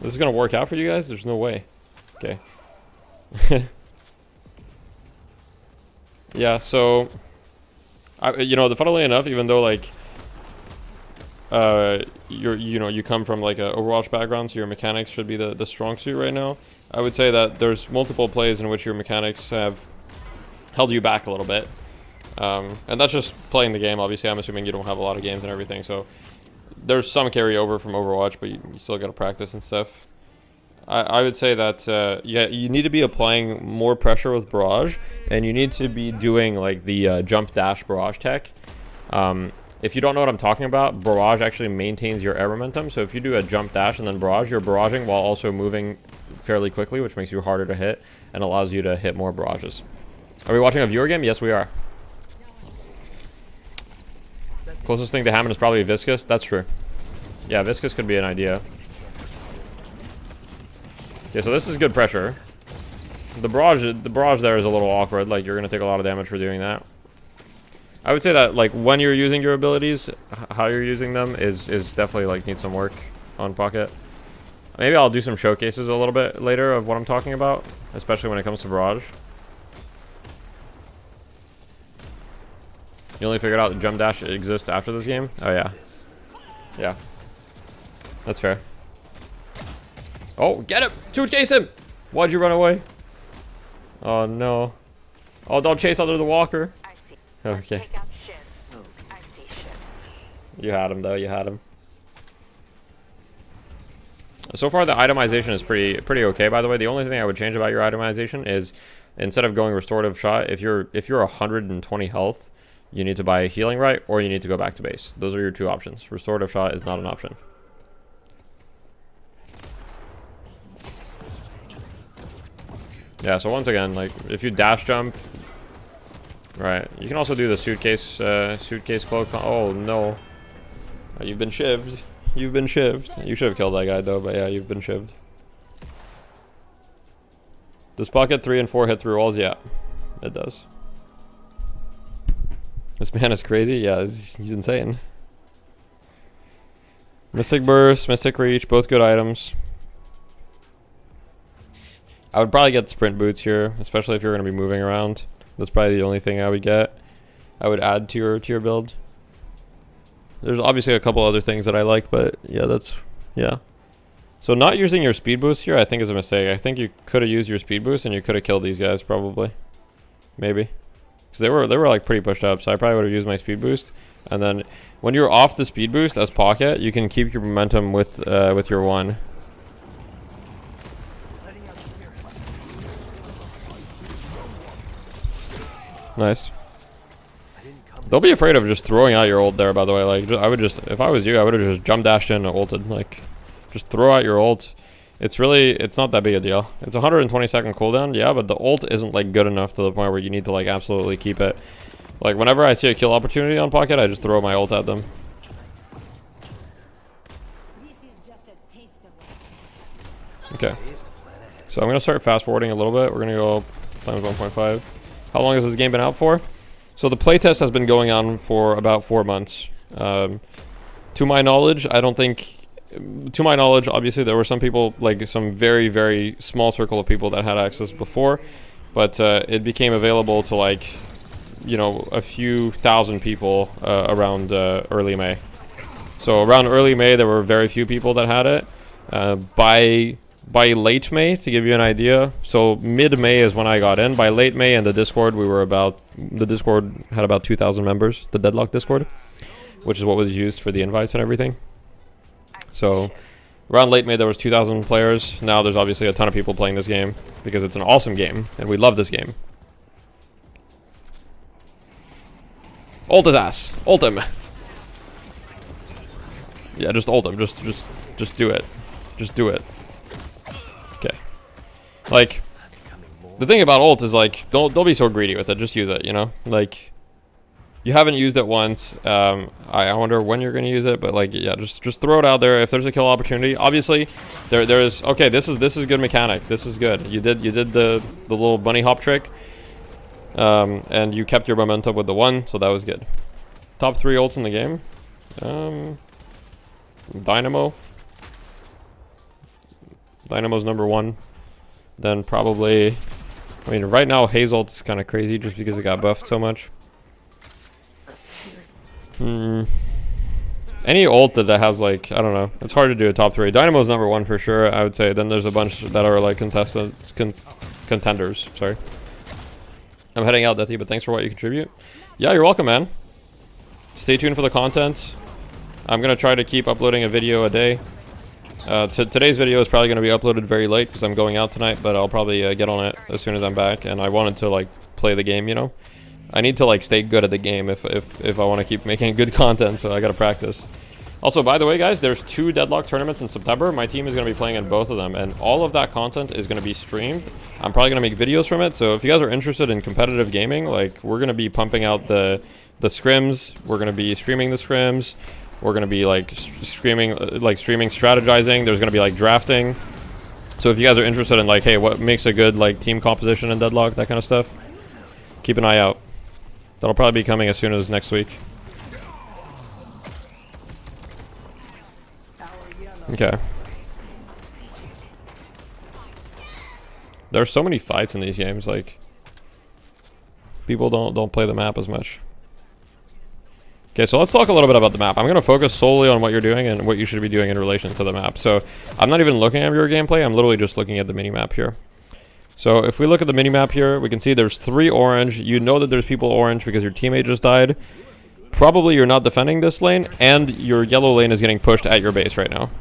This is gonna work out for you guys? There's no way. Okay. Yeah, so... you know, funnily enough, even though, like... you come from, like, a Overwatch background, so your mechanics should be the strong suit right now. I would say that there's multiple plays in which your mechanics have held you back a little bit. And that's just playing the game. Obviously, I'm assuming you don't have a lot of games and everything, so... There's some carryover from Overwatch, but you still gotta practice and stuff. I would say that, yeah, you need to be applying more pressure with barrage, and you need to be doing, like, the jump dash barrage tech. If you don't know what I'm talking about, barrage actually maintains your air momentum, so if you do a jump dash and then barrage, you're barraging while also moving fairly quickly, which makes you harder to hit, and allows you to hit more barrages. Are we watching a viewer game? Yes, we are. Closest thing to Hammond is probably Viscous. That's true. Yeah, Viscous could be an idea. Okay, so this is good pressure. The barrage there is a little awkward. Like, you're going to take a lot of damage for doing that. I would say that, like, when you're using your abilities, how you're using them is definitely, like, needs some work on Pocket. Maybe I'll do some showcases a little bit later of what I'm talking about, especially when it comes to barrage. You only figured out that jump dash exists after this game? Oh, yeah. Yeah. That's fair. Oh, get him! Suitcase him! Why'd you run away? Oh, no. Oh, don't chase under the walker. Okay. You had him, though. You had him. So far, the itemization is pretty okay, by the way. The only thing I would change about your itemization is, instead of going restorative shot, if you're 120 health, you need to buy a healing right, or you need to go back to base. Those are your two options. Restorative shot is not an option. Yeah, so once again, like, if you dash jump, right, you can also do the suitcase cloak. Oh, no. You've been shivved. You've been shivved. You should have killed that guy, though, but yeah, you've been shivved. Does Pocket 3 and 4 hit through walls? Yeah, it does. This man is crazy. Yeah, he's insane. Mystic Burst, Mystic Reach, both good items. I would probably get sprint boots here, especially if you're going to be moving around. That's probably the only thing I would get. I would add to your build. There's obviously a couple other things that I like, but yeah, yeah. So not using your speed boost here, I think, is a mistake. I think you could have used your speed boost and you could have killed these guys, probably. Maybe. Because they were like pretty pushed up, so I probably would have used my speed boost. And then when you're off the speed boost as Pocket, you can keep your momentum with your one. Nice. Don't be afraid of just throwing out your ult there, by the way. Like, I would just, if I was you, I would have just jump dashed in and ulted. Like, just throw out your ult. It's not that big a deal. It's a 120-second cooldown, yeah, but the ult isn't, like, good enough to the point where you need to, like, absolutely keep it. Like, whenever I see a kill opportunity on Pocket, I just throw my ult at them. Okay. So I'm going to start fast-forwarding a little bit. We're going to go times 1.5. How long has this game been out for? So the playtest has been going on for about 4 months. To my knowledge, obviously there were some people, like some very, very small circle of people that had access before, but it became available to, like, you know, a few thousand people around early May. So around early May, there were very few people that had it. By late May, to give you an idea, so mid-May is when I got in. By late May in the Discord, the Discord had about 2,000 members, the Deadlock Discord, which is what was used for the invites and everything. So around late May, there was 2,000 players. Now there's obviously a ton of people playing this game because it's an awesome game, and we love this game. Ult his ass. Ult him. Yeah, just ult him. Just do it. Just do it. Okay. Like, the thing about ult is, like, don't be so greedy with it. Just use it, you know? Like, You haven't used it once. I wonder when you're gonna use it, but like, yeah, just throw it out there. If there's a kill opportunity, obviously, there's okay. This is good mechanic. This is good. You did the little bunny hop trick, and you kept your momentum with the 1, so that was good. Top 3 ults in the game. Dynamo. Dynamo's number 1. Then probably, I mean, right now Haze ult is kind of crazy just because it got buffed so much. Any ult that has like, I don't know, it's hard to do a top 3. Dynamo's number 1 for sure, I would say. Then there's a bunch that are like contenders. Sorry. I'm heading out, Deathy, but thanks for what you contribute. Yeah, you're welcome, man. Stay tuned for the content. I'm gonna try to keep uploading a video a day. Today's video is probably gonna be uploaded very late because I'm going out tonight, but I'll probably get on it as soon as I'm back. And I wanted to like play the game, you know. I need to like stay good at the game if I want to keep making good content, so I gotta practice. Also, by the way, guys, there's 2 Deadlock tournaments in September. My team is gonna be playing in both of them, and all of that content is gonna be streamed. I'm probably gonna make videos from it, so if you guys are interested in competitive gaming, like, we're gonna be pumping out the scrims. We're gonna be streaming the scrims. We're gonna be like streaming strategizing. There's gonna be like drafting. So if you guys are interested in like, hey, what makes a good like team composition in Deadlock, that kind of stuff, keep an eye out. That'll probably be coming as soon as next week. Okay. There's so many fights in these games, like people don't play the map as much. Okay, so let's talk a little bit about the map. I'm going to focus solely on what you're doing and what you should be doing in relation to the map. So I'm not even looking at your gameplay. I'm literally just looking at the mini-map here. So if we look at the mini-map here, we can see there's 3 orange. You know that there's people orange because your teammate just died. Probably you're not defending this lane, and your yellow lane is getting pushed at your base right now.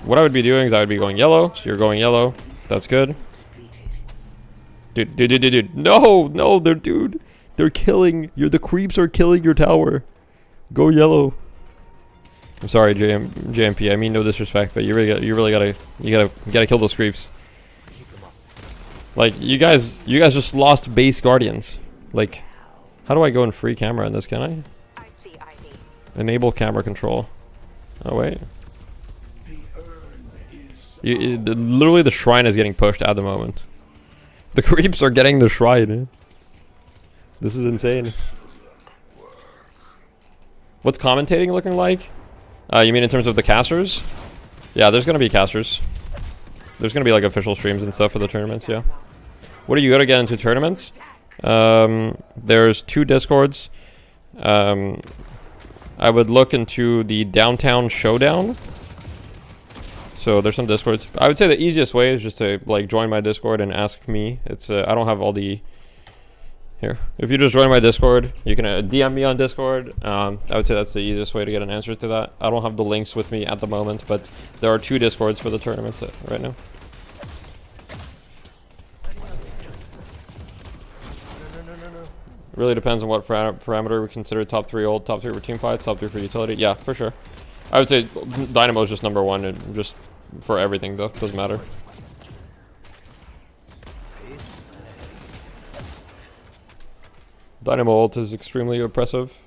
What I would be doing is I would be going yellow. So you're going yellow. That's good. Dude. No, they're killing. The creeps are killing your tower. Go yellow. I'm sorry, JMP. I mean no disrespect, but you really gotta kill those creeps. Like you guys just lost base guardians. Like, how do I go in free camera in this? Can I? Enable camera control. Oh wait. Literally the shrine is getting pushed at the moment. The creeps are getting the shrine. This is insane. What's commentating looking like? You mean in terms of the casters? Yeah, there's gonna be casters. There's gonna be like official streams and stuff for the tournaments, yeah. What do you go to get into tournaments? There's 2 discords. I would look into the Downtown Showdown. So there's some discords. I would say the easiest way is just to like join my Discord and ask me. It's I don't have all the here. If you just join my Discord, you can DM me on Discord. I would say that's the easiest way to get an answer to that. I don't have the links with me at the moment, but there are 2 Discords for the tournaments right now. Really depends on what parameter we consider top 3 ult, top 3 for team fights, top 3 for utility. Yeah, for sure. I would say Dynamo is just number 1, and just for everything though, doesn't matter. Dynamo ult is extremely oppressive.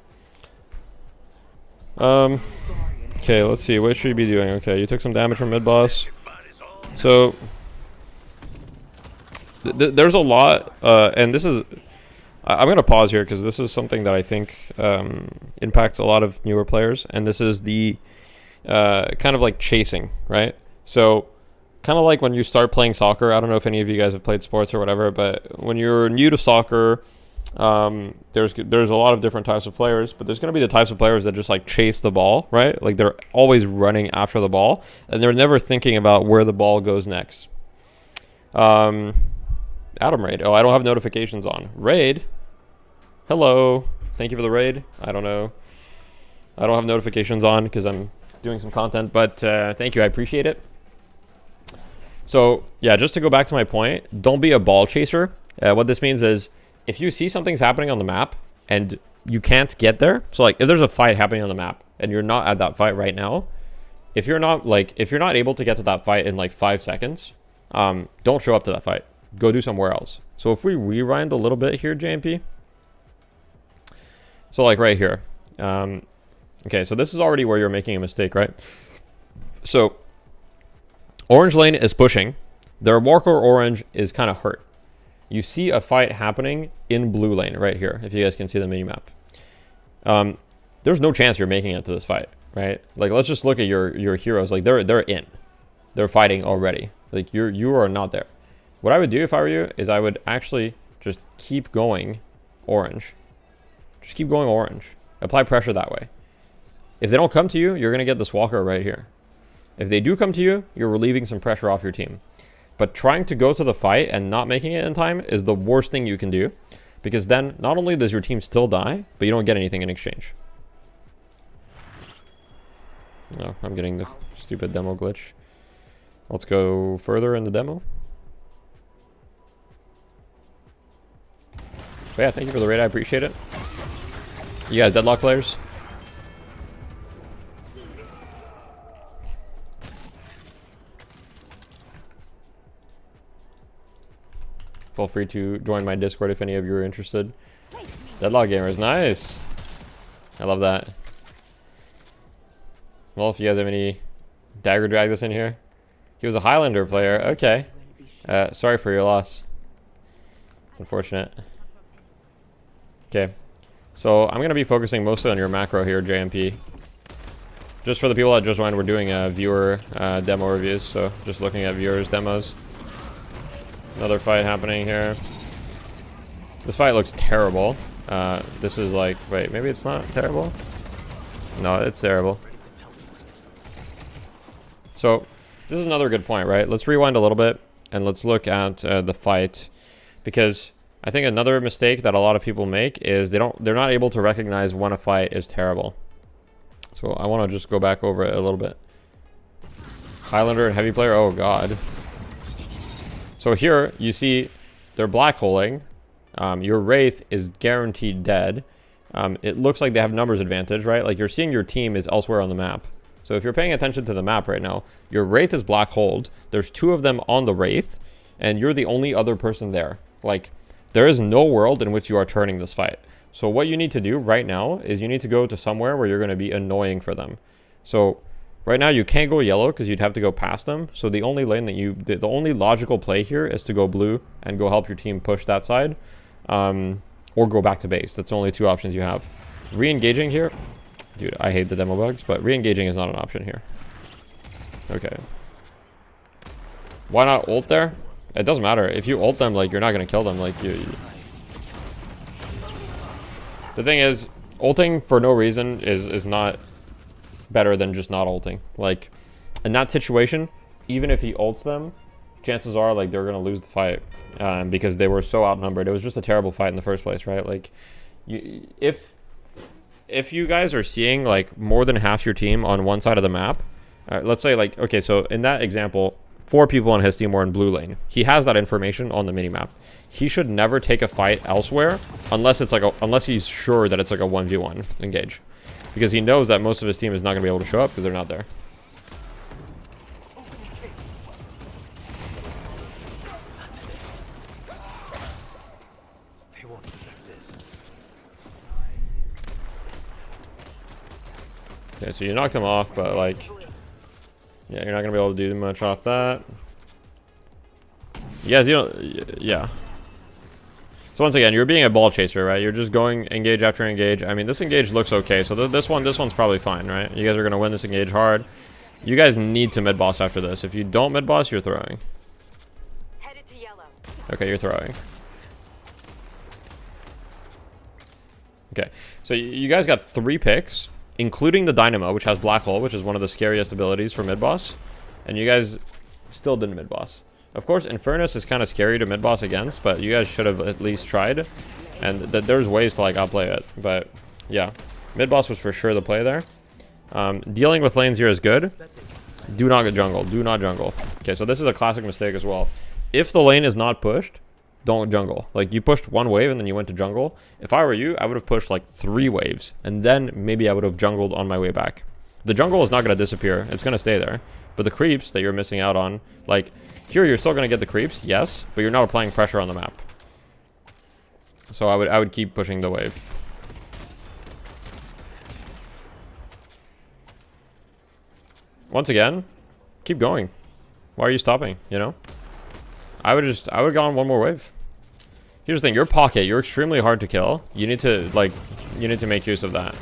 Okay, let's see. What should you be doing? Okay, you took some damage from mid boss. So there's a lot, and this is. I'm gonna pause here because this is something that I think impacts a lot of newer players, and this is the kind of like chasing, right? So kind of like when you start playing soccer. I don't know if any of you guys have played sports or whatever, but when you're new to soccer, there's a lot of different types of players, but there's going to be the types of players that just like chase the ball, right? Like they're always running after the ball, and they're never thinking about where the ball goes next. Atom raid. Oh, I don't have notifications on. Raid. Hello. Thank you for the raid. I don't know. I don't have notifications on because I'm doing some content, but thank you. I appreciate it. So yeah, just to go back to my point, don't be a ball chaser. What this means is if you see something's happening on the map and you can't get there, so like if there's a fight happening on the map and you're not at that fight right now, if you're not able to get to that fight in like 5 seconds, don't show up to that fight. Go do somewhere else. So if we rewind a little bit here, JMP, So like right here. Okay, so this is already where you're making a mistake, right? So orange lane is pushing. Their walker orange is kind of hurt. You see a fight happening in blue lane right here, if you guys can see the minimap. There's no chance you're making it to this fight, right? Like, let's just look at your heroes. Like, they're in. They're fighting already. Like, you are not there. What I would do if I were you is I would actually just keep going orange. Just keep going orange. Apply pressure that way. If they don't come to you, you're going to get this walker right here. If they do come to you, you're relieving some pressure off your team. But trying to go to the fight and not making it in time is the worst thing you can do. Because then, not only does your team still die, but you don't get anything in exchange. No, I'm getting the stupid demo glitch. Let's go further in the demo. But yeah, thank you for the raid. I appreciate it. You guys deadlock players? Feel free to join my Discord if any of you are interested. Deadlock gamers, nice. I love that. Well, if you guys have any dagger drag this in here. He was a Highlander player. Okay. Sorry for your loss. It's unfortunate. Okay. So I'm going to be focusing mostly on your macro here, JMP. Just for the people that just joined, we're doing a viewer demo reviews. So just looking at viewers' demos. Another fight happening here. This fight looks terrible. This is like, wait, maybe it's not terrible? No, it's terrible. So this is another good point, right? Let's rewind a little bit and let's look at the fight, because I think another mistake that a lot of people make is they're not able to recognize when a fight is terrible. So I want to just go back over it a little bit. Highlander and heavy player. Oh god. So here you see they're black holing. Your Wraith is guaranteed dead. It looks like they have numbers advantage, right? Like you're seeing your team is elsewhere on the map. So if you're paying attention to the map right now, your Wraith is black holed. There's 2 of them on the Wraith, and you're the only other person there. Like, there is no world in which you are turning this fight. So what you need to do right now is you need to go to somewhere where you're going to be annoying for them. So right now you can't go yellow because you'd have to go past them. So the only lane that the only logical play here is to go blue and go help your team push that side, or go back to base. That's the only 2 options you have. Re-engaging here. Dude, I hate the demo bugs, but re-engaging is not an option here. Okay. Why not ult there? It doesn't matter. If you ult them, like, you're not going to kill them. Like, The thing is, ulting for no reason is not better than just not ulting. Like, in that situation, even if he ults them, chances are, like, they're going to lose the fight. Because they were so outnumbered. It was just a terrible fight in the first place, right? Like, if you guys are seeing like more than half your team on one side of the map, let's say like, okay, so in that example, 4 people on his team were in blue lane. He has that information on the minimap. He should never take a fight elsewhere unless it's like unless he's sure that it's like a 1v1 engage, because he knows that most of his team is not going to be able to show up because they're not there. Okay, so you knocked him off, but like, yeah, you're not gonna be able to do much off that. You guys, you don't, yeah. So once again, you're being a ball chaser, right? You're just going engage after engage. I mean, this engage looks okay. So this one's probably fine, right? You guys are gonna win this engage hard. You guys need to mid boss after this. If you don't mid boss, you're throwing. Headed to yellow. Okay, you're throwing. Okay, so you guys got 3 picks, including the Dynamo, which has Black Hole, which is one of the scariest abilities for mid-boss. And you guys still didn't mid-boss. Of course, Infernus is kind of scary to mid-boss against, but you guys should have at least tried. And there's ways to, like, outplay it. But, yeah. Mid-boss was for sure the play there. Dealing with lanes here is good. Do not get jungle. Do not jungle. Okay, so this is a classic mistake as well. If the lane is not pushed, don't jungle. Like, you pushed 1 wave and then you went to jungle. If I were you, I would have pushed like 3 waves, and then maybe I would have jungled on my way back. The jungle is not going to disappear. It's going to stay there. But the creeps that you're missing out on, like, here you're still going to get the creeps, yes, but you're not applying pressure on the map. So I would keep pushing the wave. once again, keep going. Why are you stopping, you know? I would have gone one more wave. Here's the thing, your pocket, you're extremely hard to kill. You need to, like, make use of that.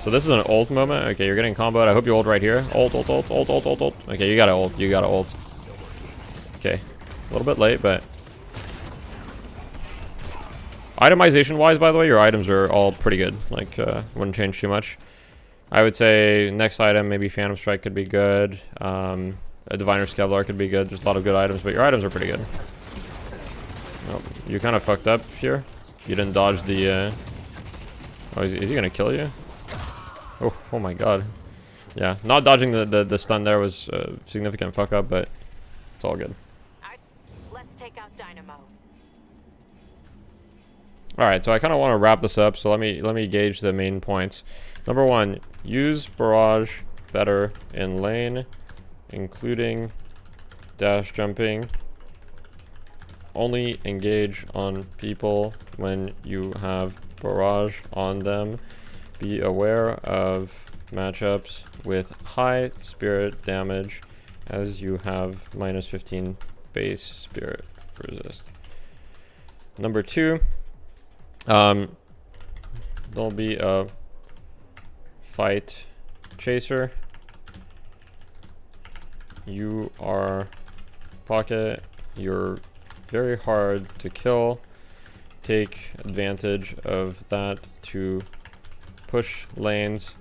So this is an ult moment. Okay, you're getting comboed. I hope you ult right here. Ult. Okay, you gotta ult. You gotta ult. Okay. A little bit late, but... Itemization-wise, by the way, your items are all pretty good. Like, wouldn't change too much. I would say next item, maybe Phantom Strike could be good. A Diviner's Kevlar could be good. There's a lot of good items, but your items are pretty good. Oh, you kind of fucked up here. You didn't dodge the... Oh, is he gonna kill you? Oh my god. Yeah, not dodging the stun there was a significant fuck up, but it's all good. Let's take out Dynamo. Alright, so I kind of want to wrap this up, so let me gauge the main points. Number 1, use barrage better in lane, including dash jumping. Only engage on people when you have barrage on them. Be aware of matchups with high spirit damage, as you have minus 15 base spirit resist. Number 2, don't be a fight chaser. You are pocket. You're very hard to kill. Take advantage of that to push lanes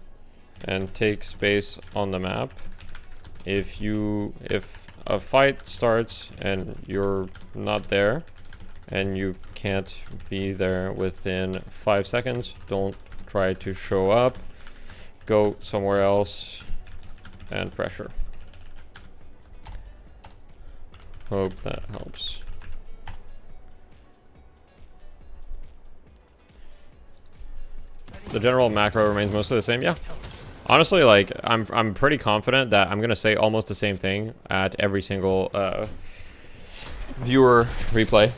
and take space on the map. If a fight starts and you're not there and you can't be there within 5 seconds, don't try to show up. Go somewhere else and pressure. Hope that helps. The general macro remains mostly the same. Yeah, honestly, like I'm pretty confident that I'm gonna say almost the same thing at every single viewer replay.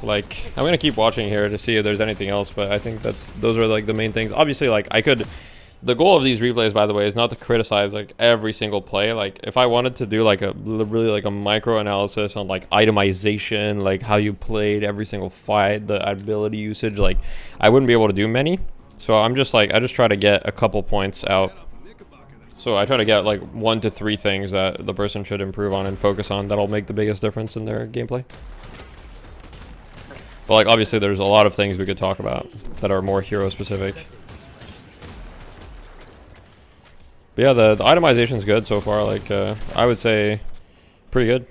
Like, I'm gonna keep watching here to see if there's anything else, but I think those are like the main things. Obviously, like the goal of these replays, by the way, is not to criticize like every single play. Like, if I wanted to do like a really like a micro analysis on like itemization, like how you played every single fight, the ability usage, like I wouldn't be able to do many. So I just try to get a couple points out. So I try to get like 1 to 3 things that the person should improve on and focus on that'll make the biggest difference in their gameplay. But like obviously there's a lot of things we could talk about that are more hero specific. But yeah, the itemization's good so far. Like I would say pretty good.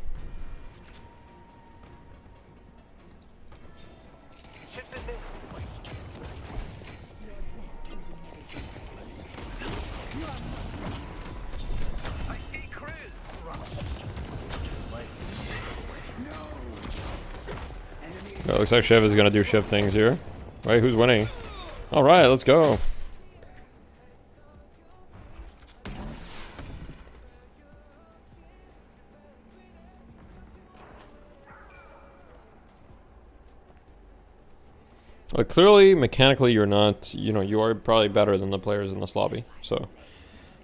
It looks like Shiv is gonna do Shiv things here. Right, who's winning? Alright, let's go. Well, clearly, mechanically, you're not, you are probably better than the players in this lobby. So,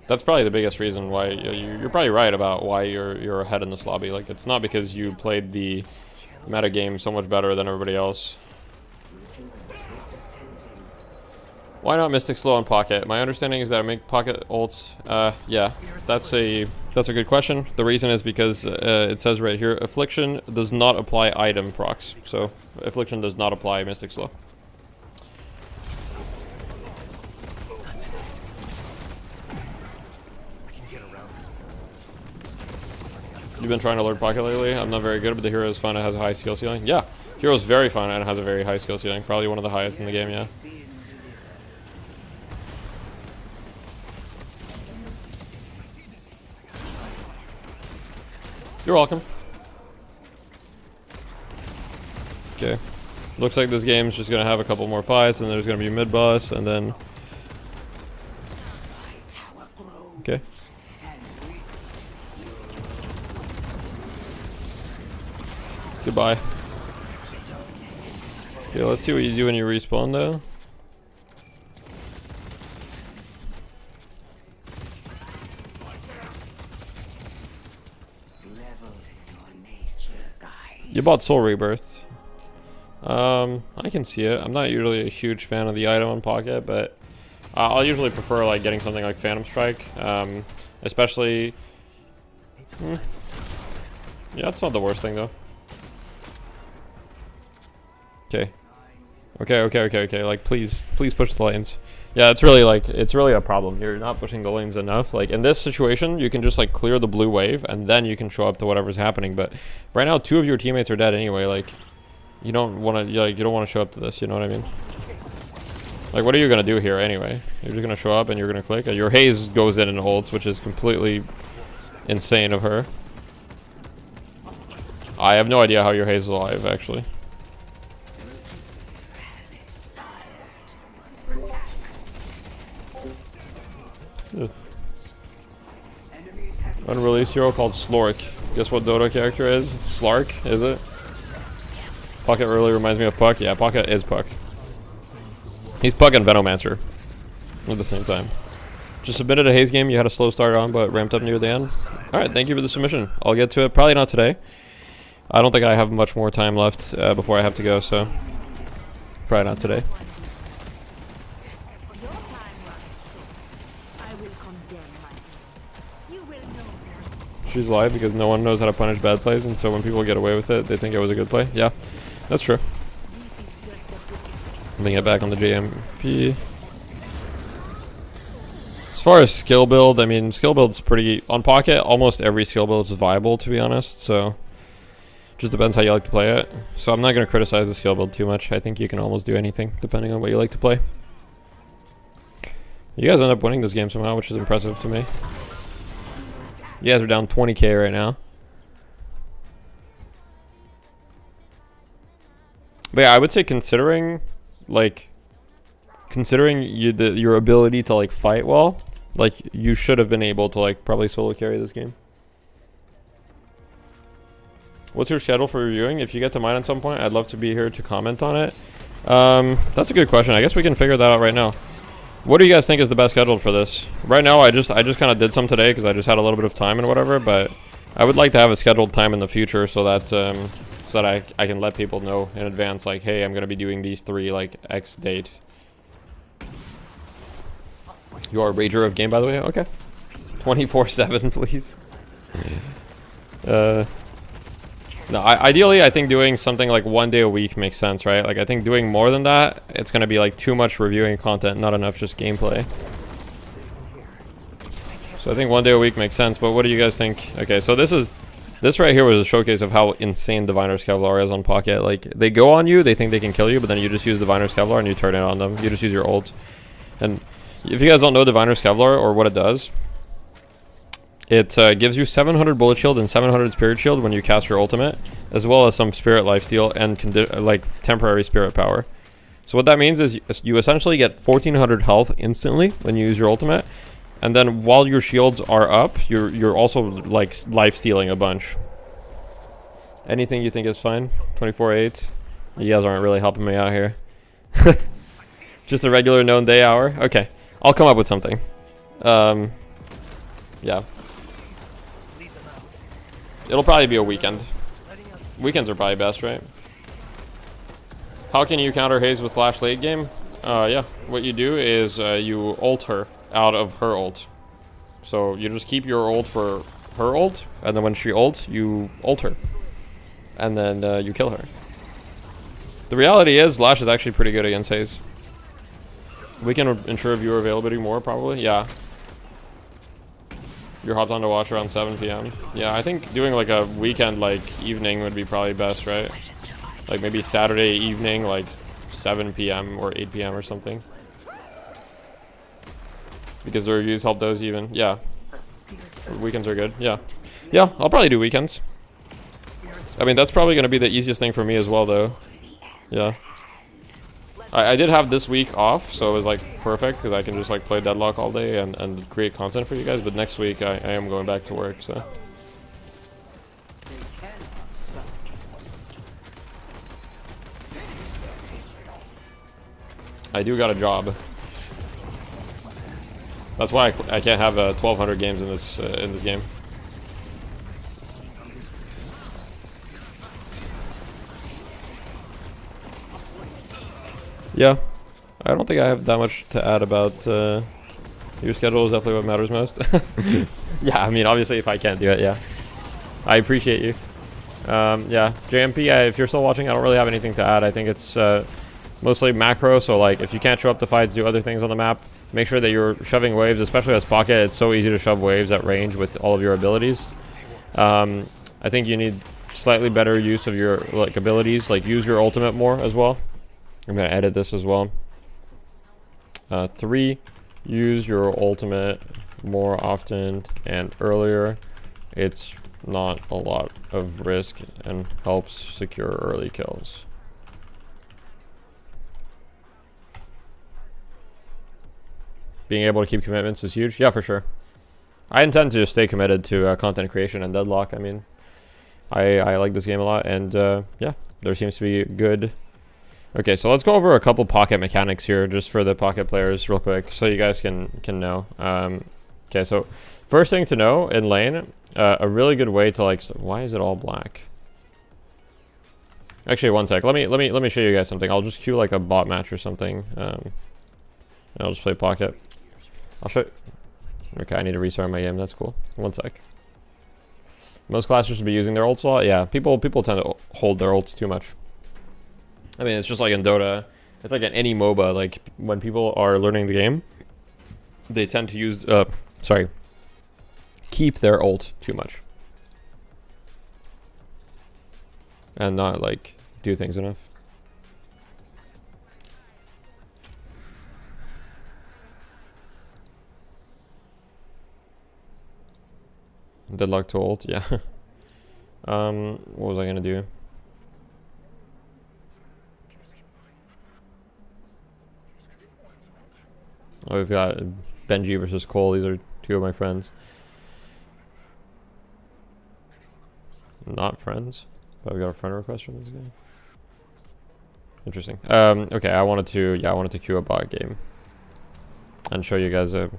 that's probably the biggest reason why, you're probably right about why you're ahead in this lobby. Like, it's not because you played the meta game so much better than everybody else. Why not Mystic Slow on Pocket? My understanding is that I make Pocket ults. Yeah, that's a good question. The reason is because it says right here, Affliction does not apply item procs. So, Affliction does not apply Mystic Slow. You've been trying to learn Pocket lately? I'm not very good, but the hero is fun and has a high skill ceiling. Yeah, hero's very fun and has a very high skill ceiling. Probably one of the highest in the game, yeah. You're welcome. Okay. Looks like this game's just gonna have a couple more fights, and there's gonna be mid-boss, and then... Okay. Goodbye. Okay, let's see what you do when you respawn, though. You bought Soul Rebirth. I can see it. I'm not usually a huge fan of the item on Pocket, but I'll usually prefer like getting something like Phantom Strike, especially. Yeah, it's not the worst thing though. Okay. Like, please push the lanes. Yeah, it's really a problem. You're not pushing the lanes enough. Like, in this situation, you can just, like, clear the blue wave, and then you can show up to whatever's happening. But right now, 2 of your teammates are dead anyway. Like, you don't want to show up to this, you know what I mean? Like, what are you going to do here anyway? You're just going to show up, and you're going to click. Your haze goes in and ults, which is completely insane of her. I have no idea how your haze is alive, actually. Unreleased hero called Slork. Guess what Dota character is? Slark, is it? Pocket really reminds me of Puck. Yeah, Pocket is Puck. He's Puck and Venomancer at the same time. Just submitted a haze game. You had a slow start on, but ramped up near the end. Alright, thank you for the submission. I'll get to it. Probably not today. I don't think I have much more time left before I have to go, so probably not today. She's live because no one knows how to punish bad plays, and so when people get away with it, they think it was a good play. Yeah, that's true. Let me get back on the JMP. As far as skill build, I mean, skill build's pretty... On Pocket, almost every skill build is viable, to be honest, so... Just depends how you like to play it. So I'm not going to criticize the skill build too much. I think you can almost do anything, depending on what you like to play. You guys end up winning this game somehow, which is impressive to me. You guys are down 20k right now. But yeah, I would say considering your ability to like fight well, like you should have been able to like probably solo carry this game. What's your schedule for reviewing? If you get to mine at some point, I'd love to be here to comment on it. That's a good question. I guess we can figure that out right now. What do you guys think is the best schedule for this? Right now, I just kind of did some today because I just had a little bit of time and whatever. But I would like to have a scheduled time in the future so that I can let people know in advance, like, hey, I'm gonna be doing these 3 like X date. You are a rager of game, by the way. Okay, 24/7, please. No, ideally, I think doing something like 1 day a week makes sense, right? Like, I think doing more than that, it's going to be like too much reviewing content, not enough just gameplay. So I think 1 day a week makes sense, but what do you guys think? Okay, so this right here was a showcase of how insane Diviner's Kevlar is on Pocket. Like, they go on you, they think they can kill you, but then you just use Diviner's Kevlar and you turn it on them. You just use your ult. And if you guys don't know Diviner's Kevlar or what it does, it gives you 700 bullet shield and 700 spirit shield when you cast your ultimate, as well as some spirit lifesteal and like temporary spirit power. So what that means is you essentially get 1400 health instantly when you use your ultimate, and then while your shields are up, you're also like lifestealing a bunch. Anything you think is fine? 24/8. You guys aren't really helping me out here. Just a regular known day hour. Okay, I'll come up with something. Yeah. It'll probably be a weekend. Weekends are probably best, right? How can you counter Haze with Lash late game? Yeah. What you do is you ult her out of her ult. So you just keep your ult for her ult, and then when she ults, you ult her. And then you kill her. The reality is, Lash is actually pretty good against Haze. We can ensure viewer availability more, probably. Yeah. You're hopped on to watch around 7 p.m. Yeah, I think doing like a weekend like evening would be probably best, right? Like maybe Saturday evening, like 7 p.m. or 8 p.m. or something. Because the reviews help those even. Yeah. Weekends are good. Yeah. Yeah, I'll probably do weekends. I mean, that's probably going to be the easiest thing for me as well, though. Yeah. I did have this week off, so it was like perfect because I can just like play Deadlock all day and create content for you guys. But next week I am going back to work, so. I do got a job. That's why I can't have 1,200 games in this game. Yeah, I don't think I have that much to add about your schedule. Is definitely what matters most. Yeah, I mean, obviously, if I can't do it, yeah, I appreciate you. Yeah, JMP, if you're still watching, I don't really have anything to add. I think it's mostly macro, so like if you can't show up to fights, do other things on the map. Make sure that you're shoving waves, especially as Pocket. It's so easy to shove waves at range with all of your abilities. I think you need slightly better use of your like abilities, like use your ultimate more as well. I'm gonna edit this as well. 3, use your ultimate more often and earlier. It's not a lot of risk and helps secure early kills. Being able to keep commitments is huge. Yeah, for sure. I intend to stay committed to content creation and Deadlock. I mean, I like this game a lot, and yeah, there seems to be good. Okay, so let's go over a couple Pocket mechanics here, just for the Pocket players, real quick, so you guys can know. Okay, so first thing to know in lane, a really good way to like. Why is it all black? Actually, one sec. Let me show you guys something. I'll just queue like a bot match or something. And I'll just play Pocket. I'll show. Okay, I need to restart my game. That's cool. One sec. Most classes should be using their ults a lot. Yeah, people tend to hold their ults too much. I mean, it's just like in Dota. It's like in any MOBA. Like when people are learning the game, they tend to use keep their ult too much, and not like do things enough. Deadlock to ult, yeah. What was I gonna do? Oh, we've got Benji versus Cole. These are 2 of my friends. Not friends, but we got a friend request from this guy. Interesting. Okay, I wanted to queue a bot game and show you guys a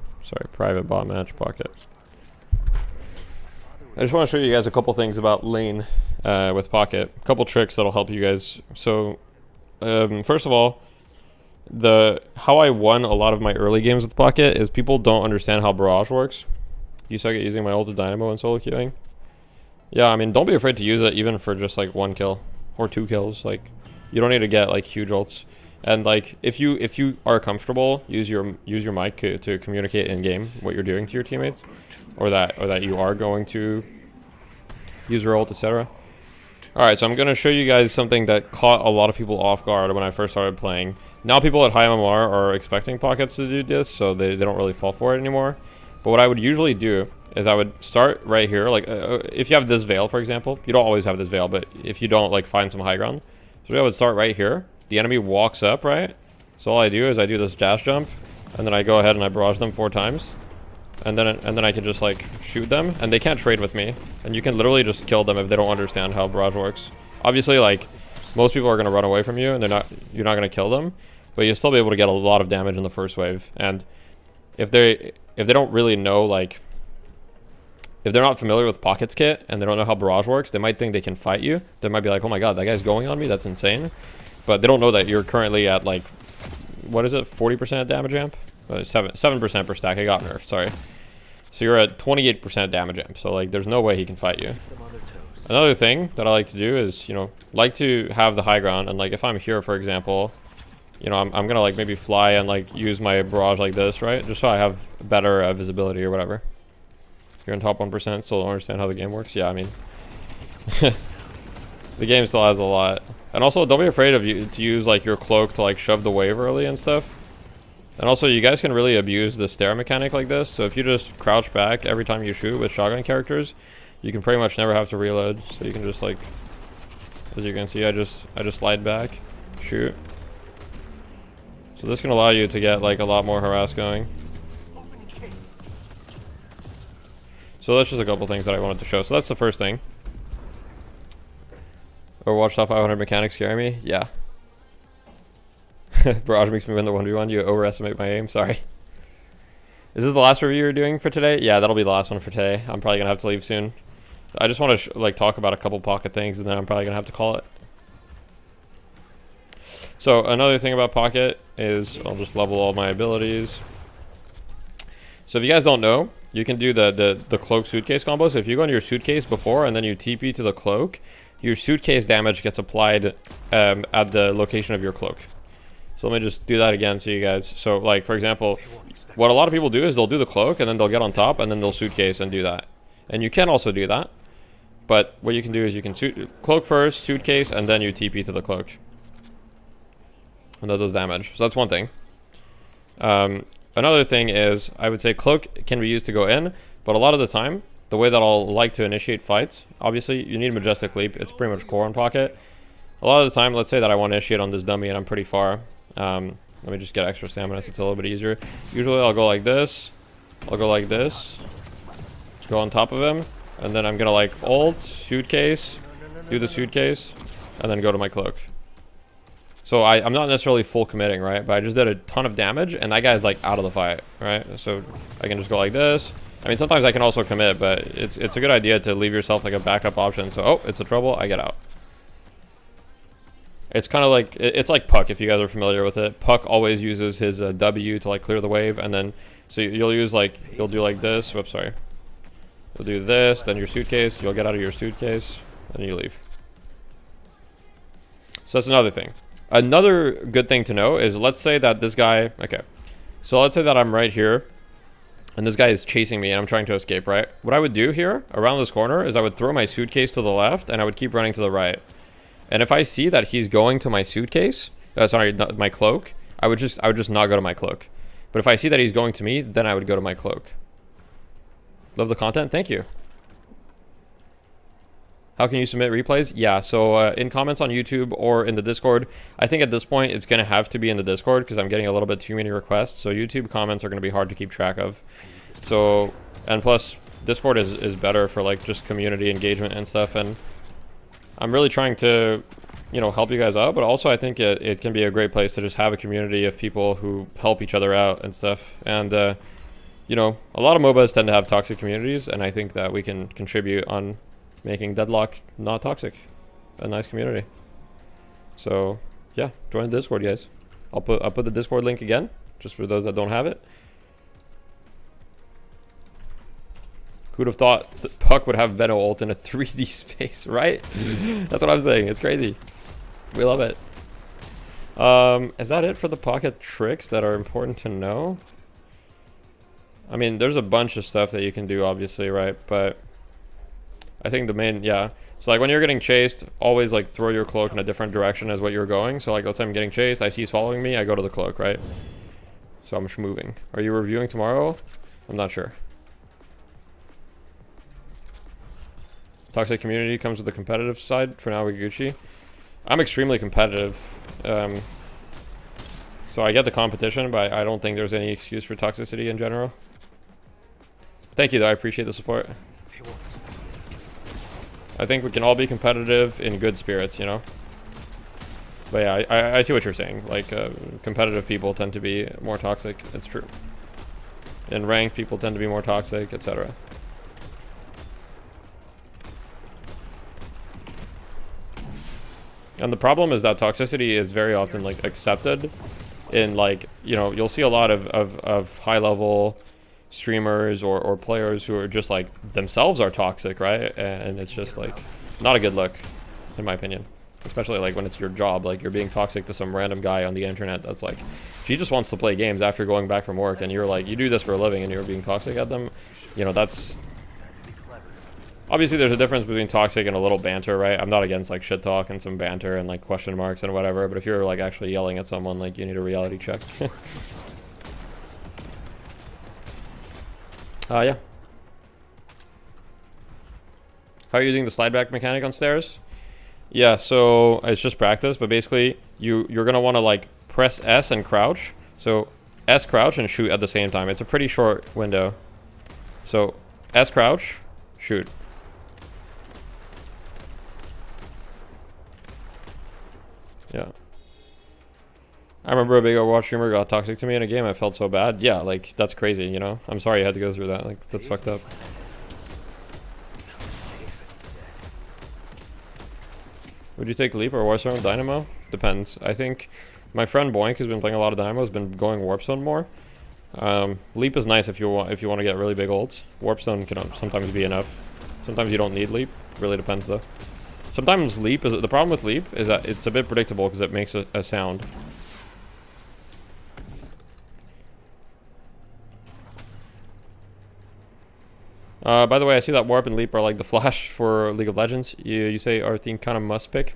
private bot match Pocket. I just want to show you guys a couple things about lane with Pocket. A couple tricks that'll help you guys. So, first of all, how I won a lot of my early games with Pocket is people don't understand how Barrage works. You suck at using my ulted Dynamo and solo queuing. Yeah, I mean, don't be afraid to use it even for just like 1 kill or 2 kills. Like, you don't need to get like huge ults. And like, if you are comfortable, use your mic to communicate in game what you're doing to your teammates, or that you are going to use your ult, etc. All right, so I'm gonna show you guys something that caught a lot of people off guard when I first started playing. Now people at high MMR are expecting Pockets to do this, so they don't really fall for it anymore. But what I would usually do is I would start right here. Like if you have this veil, for example, you don't always have this veil, but if you don't, like find some high ground. So I would start right here. The enemy walks up, right? So all I do is I do this dash jump, and then I go ahead and I barrage them 4 times. And then I can just like shoot them, and they can't trade with me. And you can literally just kill them if they don't understand how barrage works. Obviously, like most people are gonna run away from you, and you're not gonna kill them, but you'll still be able to get a lot of damage in the first wave. And if they don't really know, like if they're not familiar with Pocket's kit and they don't know how barrage works, they might think they can fight you. They might be like, oh my god, that guy's going on me, that's insane. But they don't know that you're currently at like, what is it, 40% damage amp? 7% per stack. I got nerfed, sorry. So you're at 28% damage amp. So like, there's no way he can fight you. Another thing that I like to do is, like to have the high ground. And like, if I'm here, for example, I'm gonna like maybe fly and like use my barrage like this, right? Just so I have better visibility or whatever. You're in top 1%, still don't understand how the game works. Yeah, I mean, the game still has a lot. And also, don't be afraid to use like your cloak to like shove the wave early and stuff. And also, you guys can really abuse the stair mechanic like this. So if you just crouch back every time you shoot with shotgun characters, you can pretty much never have to reload. So you can just like, as you can see, I just slide back, shoot. So this can allow you to get like a lot more harass going. So that's just a couple things that I wanted to show. So that's the first thing. Overwatch top 500 mechanics scare me? Yeah. Barrage makes me win the 1v1. You overestimate my aim. Sorry. Is this the last review you're doing for today? Yeah, that'll be the last one for today. I'm probably going to have to leave soon. I just want to like talk about a couple Pocket things, and then I'm probably going to have to call it. So another thing about Pocket is I'll just level all my abilities. So if you guys don't know, you can do the cloak suitcase combo. So if you go into your suitcase before and then you TP to the cloak, your suitcase damage gets applied at the location of your cloak. So let me just do that again so you guys. So like for example, what a lot of people do is they'll do the cloak and then they'll get on top and then they'll suitcase and do that. And you can also do that. But what you can do is you can cloak first, suitcase, and then you TP to the cloak. And that does damage. So that's one thing. Another thing is, I would say cloak can be used to go in, but a lot of the time, the way that I'll like to initiate fights, obviously, you need Majestic Leap. It's pretty much core on Pocket. A lot of the time, let's say that I want to initiate on this dummy and I'm pretty far. Let me just get extra stamina so it's a little bit easier. Usually I'll go like this. I'll go like this. Go on top of him. And then I'm going to like ult, suitcase, do the suitcase, and then go to my cloak. So I'm not necessarily full committing, right? But I just did a ton of damage, and that guy's like out of the fight, right? So I can just go like this. I mean, sometimes I can also commit, but it's a good idea to leave yourself like a backup option. So, oh, it's a trouble, I get out. It's kind of like, it's like Puck, if you guys are familiar with it. Puck always uses his W to like clear the wave, and then, so you'll use like, you'll do like this, whoops, sorry. You'll do this, then your suitcase, you'll get out of your suitcase, and you leave. So that's another thing. Another good thing to know is, let's say that this guy, okay, so let's say that I'm right here and this guy is chasing me and I'm trying to escape, right? What I would do here around this corner is I would throw my suitcase to the left and I would keep running to the right. And if I see that he's going to my suitcase, sorry, not my cloak, I would just not go to my cloak. But if I see that he's going to me, then I would go to my cloak. Love the content, thank you. How can you submit replays? Yeah, so in comments on YouTube or in the Discord. I think at this point it's going to have to be in the Discord because I'm getting a little bit too many requests. So YouTube comments are going to be hard to keep track of. So, and plus Discord is better for like just community engagement and stuff. And I'm really trying to, you know, help you guys out. But also I think it can be a great place to just have a community of people who help each other out and stuff. And, you know, a lot of MOBAs tend to have toxic communities. And I think that we can contribute on making Deadlock not toxic, a nice community. So yeah, join the Discord, guys. I'll put the Discord link again, just for those that don't have it. Who'd have thought Puck would have Venom ult in a 3D space, right? That's what I'm saying. It's crazy. We love it. Is that it for the Pocket tricks that are important to know? I mean, there's a bunch of stuff that you can do, obviously, right? But I think the main, yeah. So like when you're getting chased, always like throw your cloak in a different direction as what you're going. So like let's say I'm getting chased, I see he's following me, I go to the cloak, right? So I'm just moving. Are you reviewing tomorrow? I'm not sure. Toxic community comes with the competitive side. For now, Gucci. I'm extremely competitive. So I get the competition, but I don't think there's any excuse for toxicity in general. Thank you though, I appreciate the support. I think we can all be competitive in good spirits, you know? But yeah, I see what you're saying. Like, competitive people tend to be more toxic. It's true. In ranked, people tend to be more toxic, etc. And the problem is that toxicity is very often, like, accepted in, like, you know, you'll see a lot of high-level streamers or players who are just like themselves are toxic, right? And it's just like not a good look, in my opinion, especially like when it's your job. Like you're being toxic to some random guy on the internet that's like, she just wants to play games after going back from work, and you're like, you do this for a living and you're being toxic at them. You know, that's obviously there's a difference between toxic and a little banter, right? I'm not against like shit talk and some banter and like question marks and whatever, but if you're like actually yelling at someone, like you need a reality check. Yeah. How are you using the slide back mechanic on stairs? Yeah, so it's just practice, but basically you're gonna want to like press S and crouch. So S crouch and shoot at the same time. It's a pretty short window. So S crouch, shoot. Yeah. I remember a big Overwatch streamer got toxic to me in a game. I felt so bad. Yeah, like, that's crazy, you know? I'm sorry you had to go through that. Like, that's fucked up. Would you take Leap or Warp Zone Dynamo? Depends. I think my friend Boink, who's been playing a lot of Dynamo, has been going Warp Zone more. Leap is nice if you want to get really big ults. Warp Zone can sometimes be enough. Sometimes you don't need Leap. Really depends though. Sometimes Leap is the problem with Leap is that it's a bit predictable because it makes a sound. By the way, I see that Warp and Leap are like the Flash for League of Legends. You say our theme kind of must pick.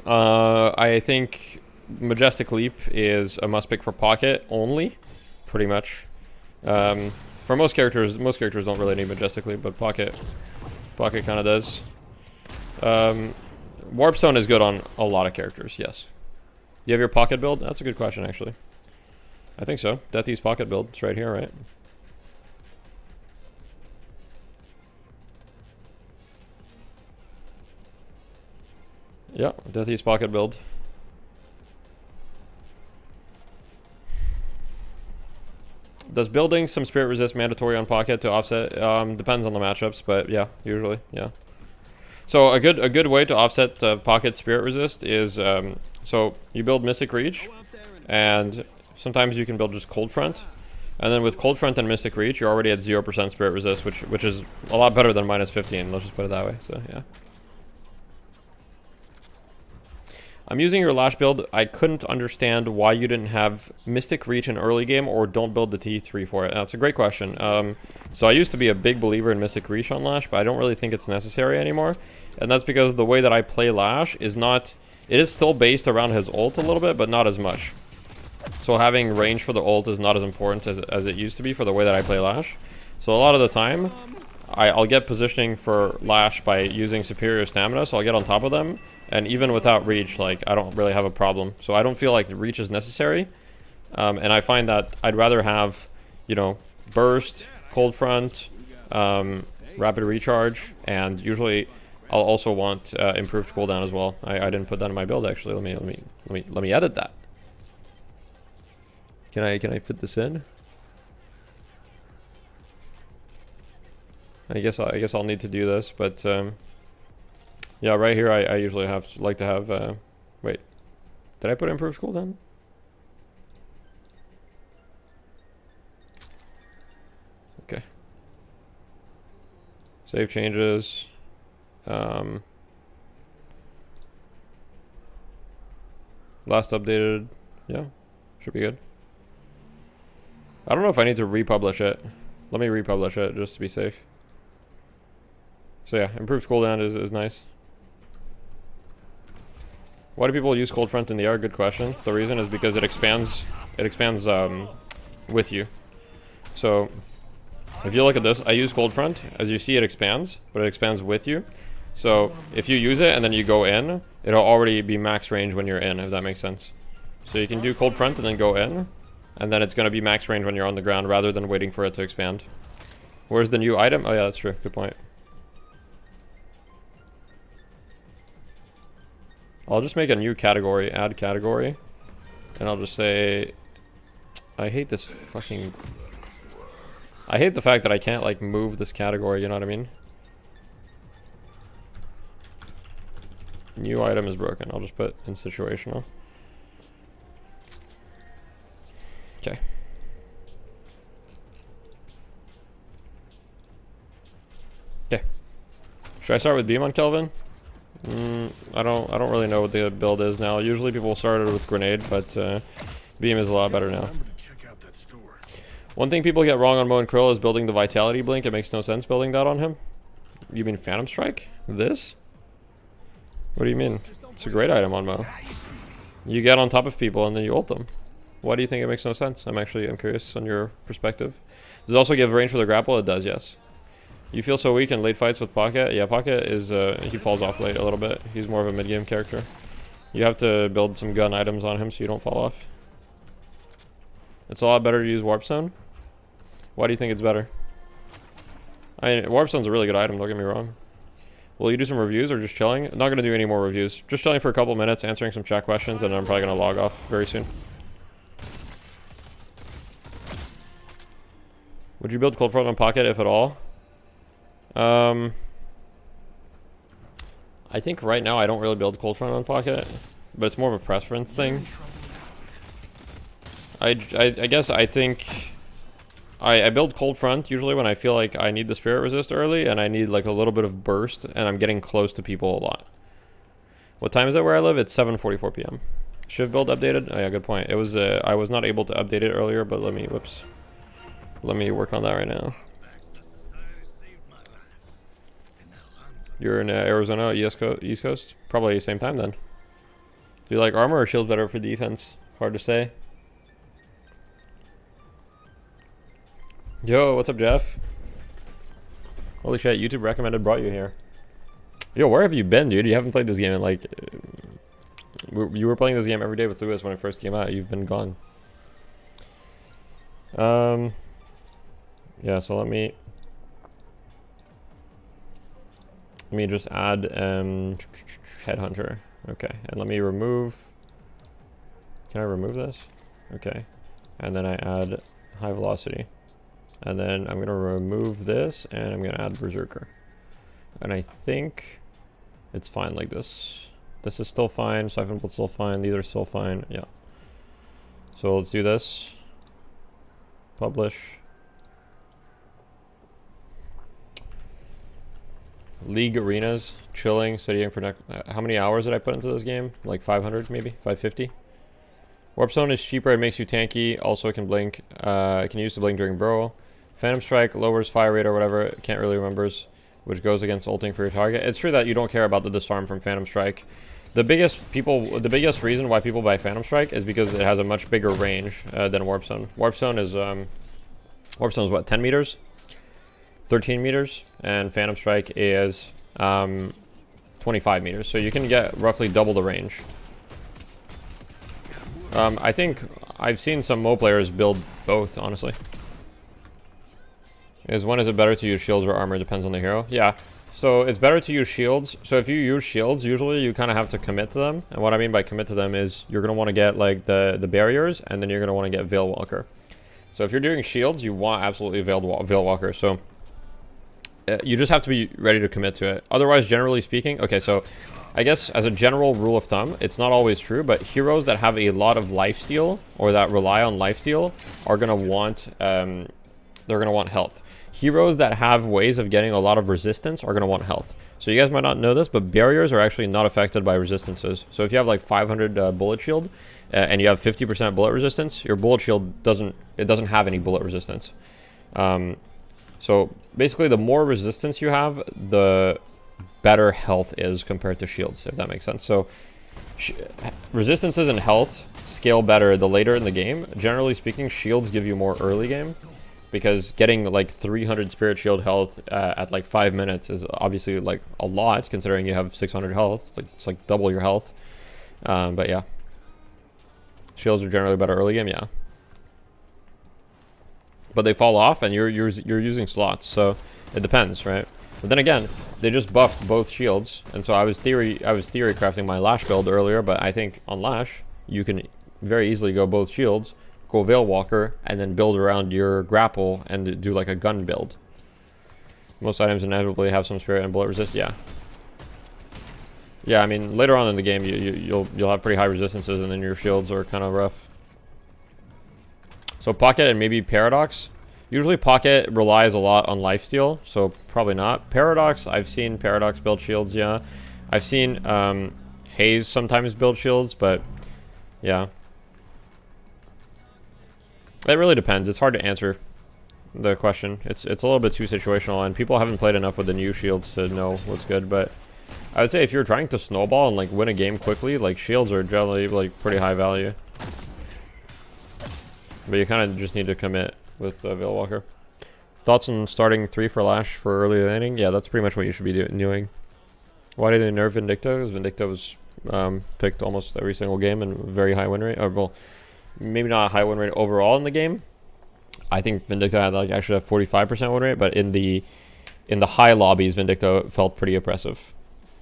I think Majestic Leap is a must pick for Pocket only, pretty much. For most characters don't really need Majestic Leap, but Pocket kind of does. Warp Zone is good on a lot of characters, yes. Do you have your Pocket build? That's a good question, actually. I think so. Deathy's Pocket build. It's right here, right? Yeah, Deathy's Pocket build. Does building some Spirit Resist mandatory on Pocket to offset? Depends on the matchups, but yeah, usually, yeah. So a good way to offset Pocket Spirit Resist is, so you build Mystic Reach, and sometimes you can build just Cold Front. And then with Cold Front and Mystic Reach, you're already at 0% Spirit Resist, which is a lot better than -15, let's just put it that way, so yeah. I'm using your Lash build. I couldn't understand why you didn't have Mystic Reach in early game or don't build the T3 for it. That's a great question. So I used to be a big believer in Mystic Reach on Lash, but I don't really think it's necessary anymore. And that's because the way that I play Lash is not... It is still based around his ult a little bit, but not as much. So having range for the ult is not as important as it used to be for the way that I play Lash. So a lot of the time, I'll get positioning for Lash by using superior stamina, so I'll get on top of them. And even without reach, like, I don't really have a problem. So I don't feel like reach is necessary. And I find that I'd rather have, you know, burst, cold front, rapid recharge, and usually I'll also want improved cooldown as well. I didn't put that in my build actually. Let me edit that. Can I fit this in? I guess I'll need to do this, but yeah, right here I usually like to have wait. Did I put improved cooldown? Okay. Save changes. Last updated. Yeah, should be good. I don't know if I need to republish it. Let me republish it just to be safe. So yeah, improved cooldown is nice. Why do people use cold front in the air? Good question. The reason is because it expands with you. So if you look at this, I use cold front. As you see, it expands, but it expands with you. So if you use it and then you go in, it'll already be max range when you're in, if that makes sense. So you can do cold front and then go in, and then it's going to be max range when you're on the ground rather than waiting for it to expand. Where's the new item? Oh yeah, that's true. Good point. I'll just make a new category, add category, and I'll just say, I hate this fucking, I hate the fact that I can't like move this category, you know what I mean? New item is broken. I'll just put in situational. Okay. Okay. Should I start with beam on Kelvin? I don't really know what the build is now. Usually people started with grenade, but beam is a lot better now. One thing people get wrong on Mo and Krill is building the vitality blink. It makes no sense building that on him. You mean Phantom Strike? This? What do you mean? It's a great item on Mo. You get on top of people and then you ult them. Why do you think it makes no sense? I'm curious on your perspective. Does it also give range for the grapple? It does, yes. You feel so weak in late fights with Pocket? Yeah, Pocket is, he falls off late a little bit. He's more of a mid-game character. You have to build some gun items on him so you don't fall off. It's a lot better to use Warp Zone. Why do you think it's better? I mean, Warp Zone's a really good item, don't get me wrong. Will you do some reviews or just chilling? I'm not going to do any more reviews. Just chilling for a couple minutes, answering some chat questions, and then I'm probably going to log off very soon. Would you build Cold Front on Pocket, if at all? I I think right now I don't really build cold front on pocket, but it's more of a preference thing. I guess I think I build cold front usually when I feel like I need the spirit resist early and I need like a little bit of burst and I'm getting close to people a lot. What time is it where I live? It's 7:44 p.m. Shiv build updated? Oh yeah, good point. It was I was not able to update it earlier, but let me work on that right now. You're in Arizona, East Coast? Probably same time then. Do you like armor or shields better for defense? Hard to say. Yo, what's up, Jeff? Holy shit, YouTube recommended brought you here. Yo, where have you been, dude? You haven't played this game in like... You were playing this game every day with Lewis when it first came out. You've been gone. Yeah, so let me just add Headhunter. Okay, and let me remove... Can I remove this? Okay. And then I add High Velocity. And then I'm going to remove this, and I'm going to add Berserker. And I think it's fine like this. This is still fine. Siphon Blitz still fine. These are still fine. Yeah. So let's do this. Publish. League arenas. Chilling. Studying for next... how many hours did I put into this game? Like 500 maybe? 550? Warp Zone is cheaper. It makes you tanky. Also it can blink. It can use the blink during burrow. Phantom Strike lowers fire rate or whatever. Can't really remember. Which goes against ulting for your target. It's true that you don't care about the disarm from Phantom Strike. The biggest reason why people buy Phantom Strike is because it has a much bigger range than Warp Zone. Warp Zone is what, 10 meters? 13 meters, and Phantom Strike is 25 meters. So you can get roughly double the range. I think I've seen some Mo players build both, honestly. When is it better to use shields or armor? Depends on the hero. Yeah, so it's better to use shields. So if you use shields, usually you kind of have to commit to them. And what I mean by commit to them is you're going to want to get like the barriers, and then you're going to want to get Veil Walker. So if you're doing shields, you want absolutely Veil Walker. So you just have to be ready to commit to it. Otherwise, generally speaking, okay, so I guess as a general rule of thumb, it's not always true, but heroes that have a lot of lifesteal or that rely on lifesteal are going to want they're going to want health. Heroes that have ways of getting a lot of resistance are going to want health. So you guys might not know this, but barriers are actually not affected by resistances. So if you have like 500 bullet shield and you have 50% bullet resistance, your bullet shield doesn't have any bullet resistance. So basically, the more resistance you have, the better health is compared to shields, if that makes sense. So resistances and health scale better the later in the game. Generally speaking, shields give you more early game, because getting like 300 spirit shield health at like 5 minutes is obviously like a lot, considering you have 600 health. Like it's like double your health. But yeah, shields are generally better early game. Yeah, but they fall off, and you're using slots, so it depends, right? But then again, they just buffed both shields, and so I was theory crafting my Lash build earlier. But I think on Lash you can very easily go both shields, go Veil Walker, and then build around your grapple and do like a gun build. Most items inevitably have some spirit and bullet resist. Yeah. Yeah, I mean later on in the game you'll have pretty high resistances, and then your shields are kind of rough. So Pocket and maybe Paradox. Usually Pocket relies a lot on lifesteal, so probably not. Paradox, I've seen Paradox build shields, yeah. I've seen Haze sometimes build shields, but yeah. It really depends. It's hard to answer the question. It's a little bit too situational, and people haven't played enough with the new shields to know what's good. But I would say if you're trying to snowball and like win a game quickly, like shields are generally like pretty high value. But you kind of just need to commit with Veil Walker. Thoughts on starting 3 for Lash for early laning? Yeah, that's pretty much what you should be doing. Why did they nerf Vindicta? Because Vindicta was picked almost every single game and very high win rate. Or, well, maybe not a high win rate overall in the game. I think Vindicta had like actually a 45% win rate, but in the high lobbies, Vindicta felt pretty oppressive.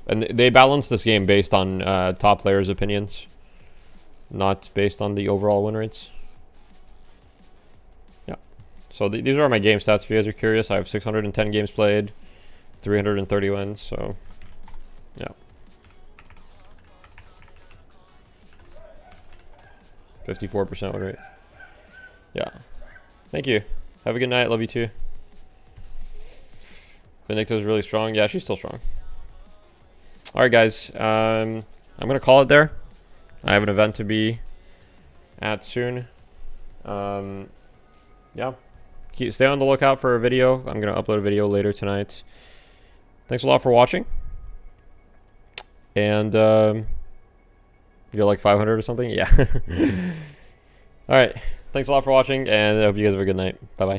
And they balanced this game based on top players' opinions, not based on the overall win rates. Yeah. So these are my game stats. If you guys are curious, I have 610 games played, 330 wins. So, yeah. 54% win rate. Yeah. Thank you. Have a good night. Love you too. Vindicta's really strong. Yeah, she's still strong. All right, guys. I'm gonna call it there. I have an event to be at soon. Yeah. Stay on the lookout for a video. I'm gonna upload a video later tonight. Thanks a lot for watching. And you're like 500 or something? Yeah. All right. Thanks a lot for watching, and I hope you guys have a good night. Bye-bye.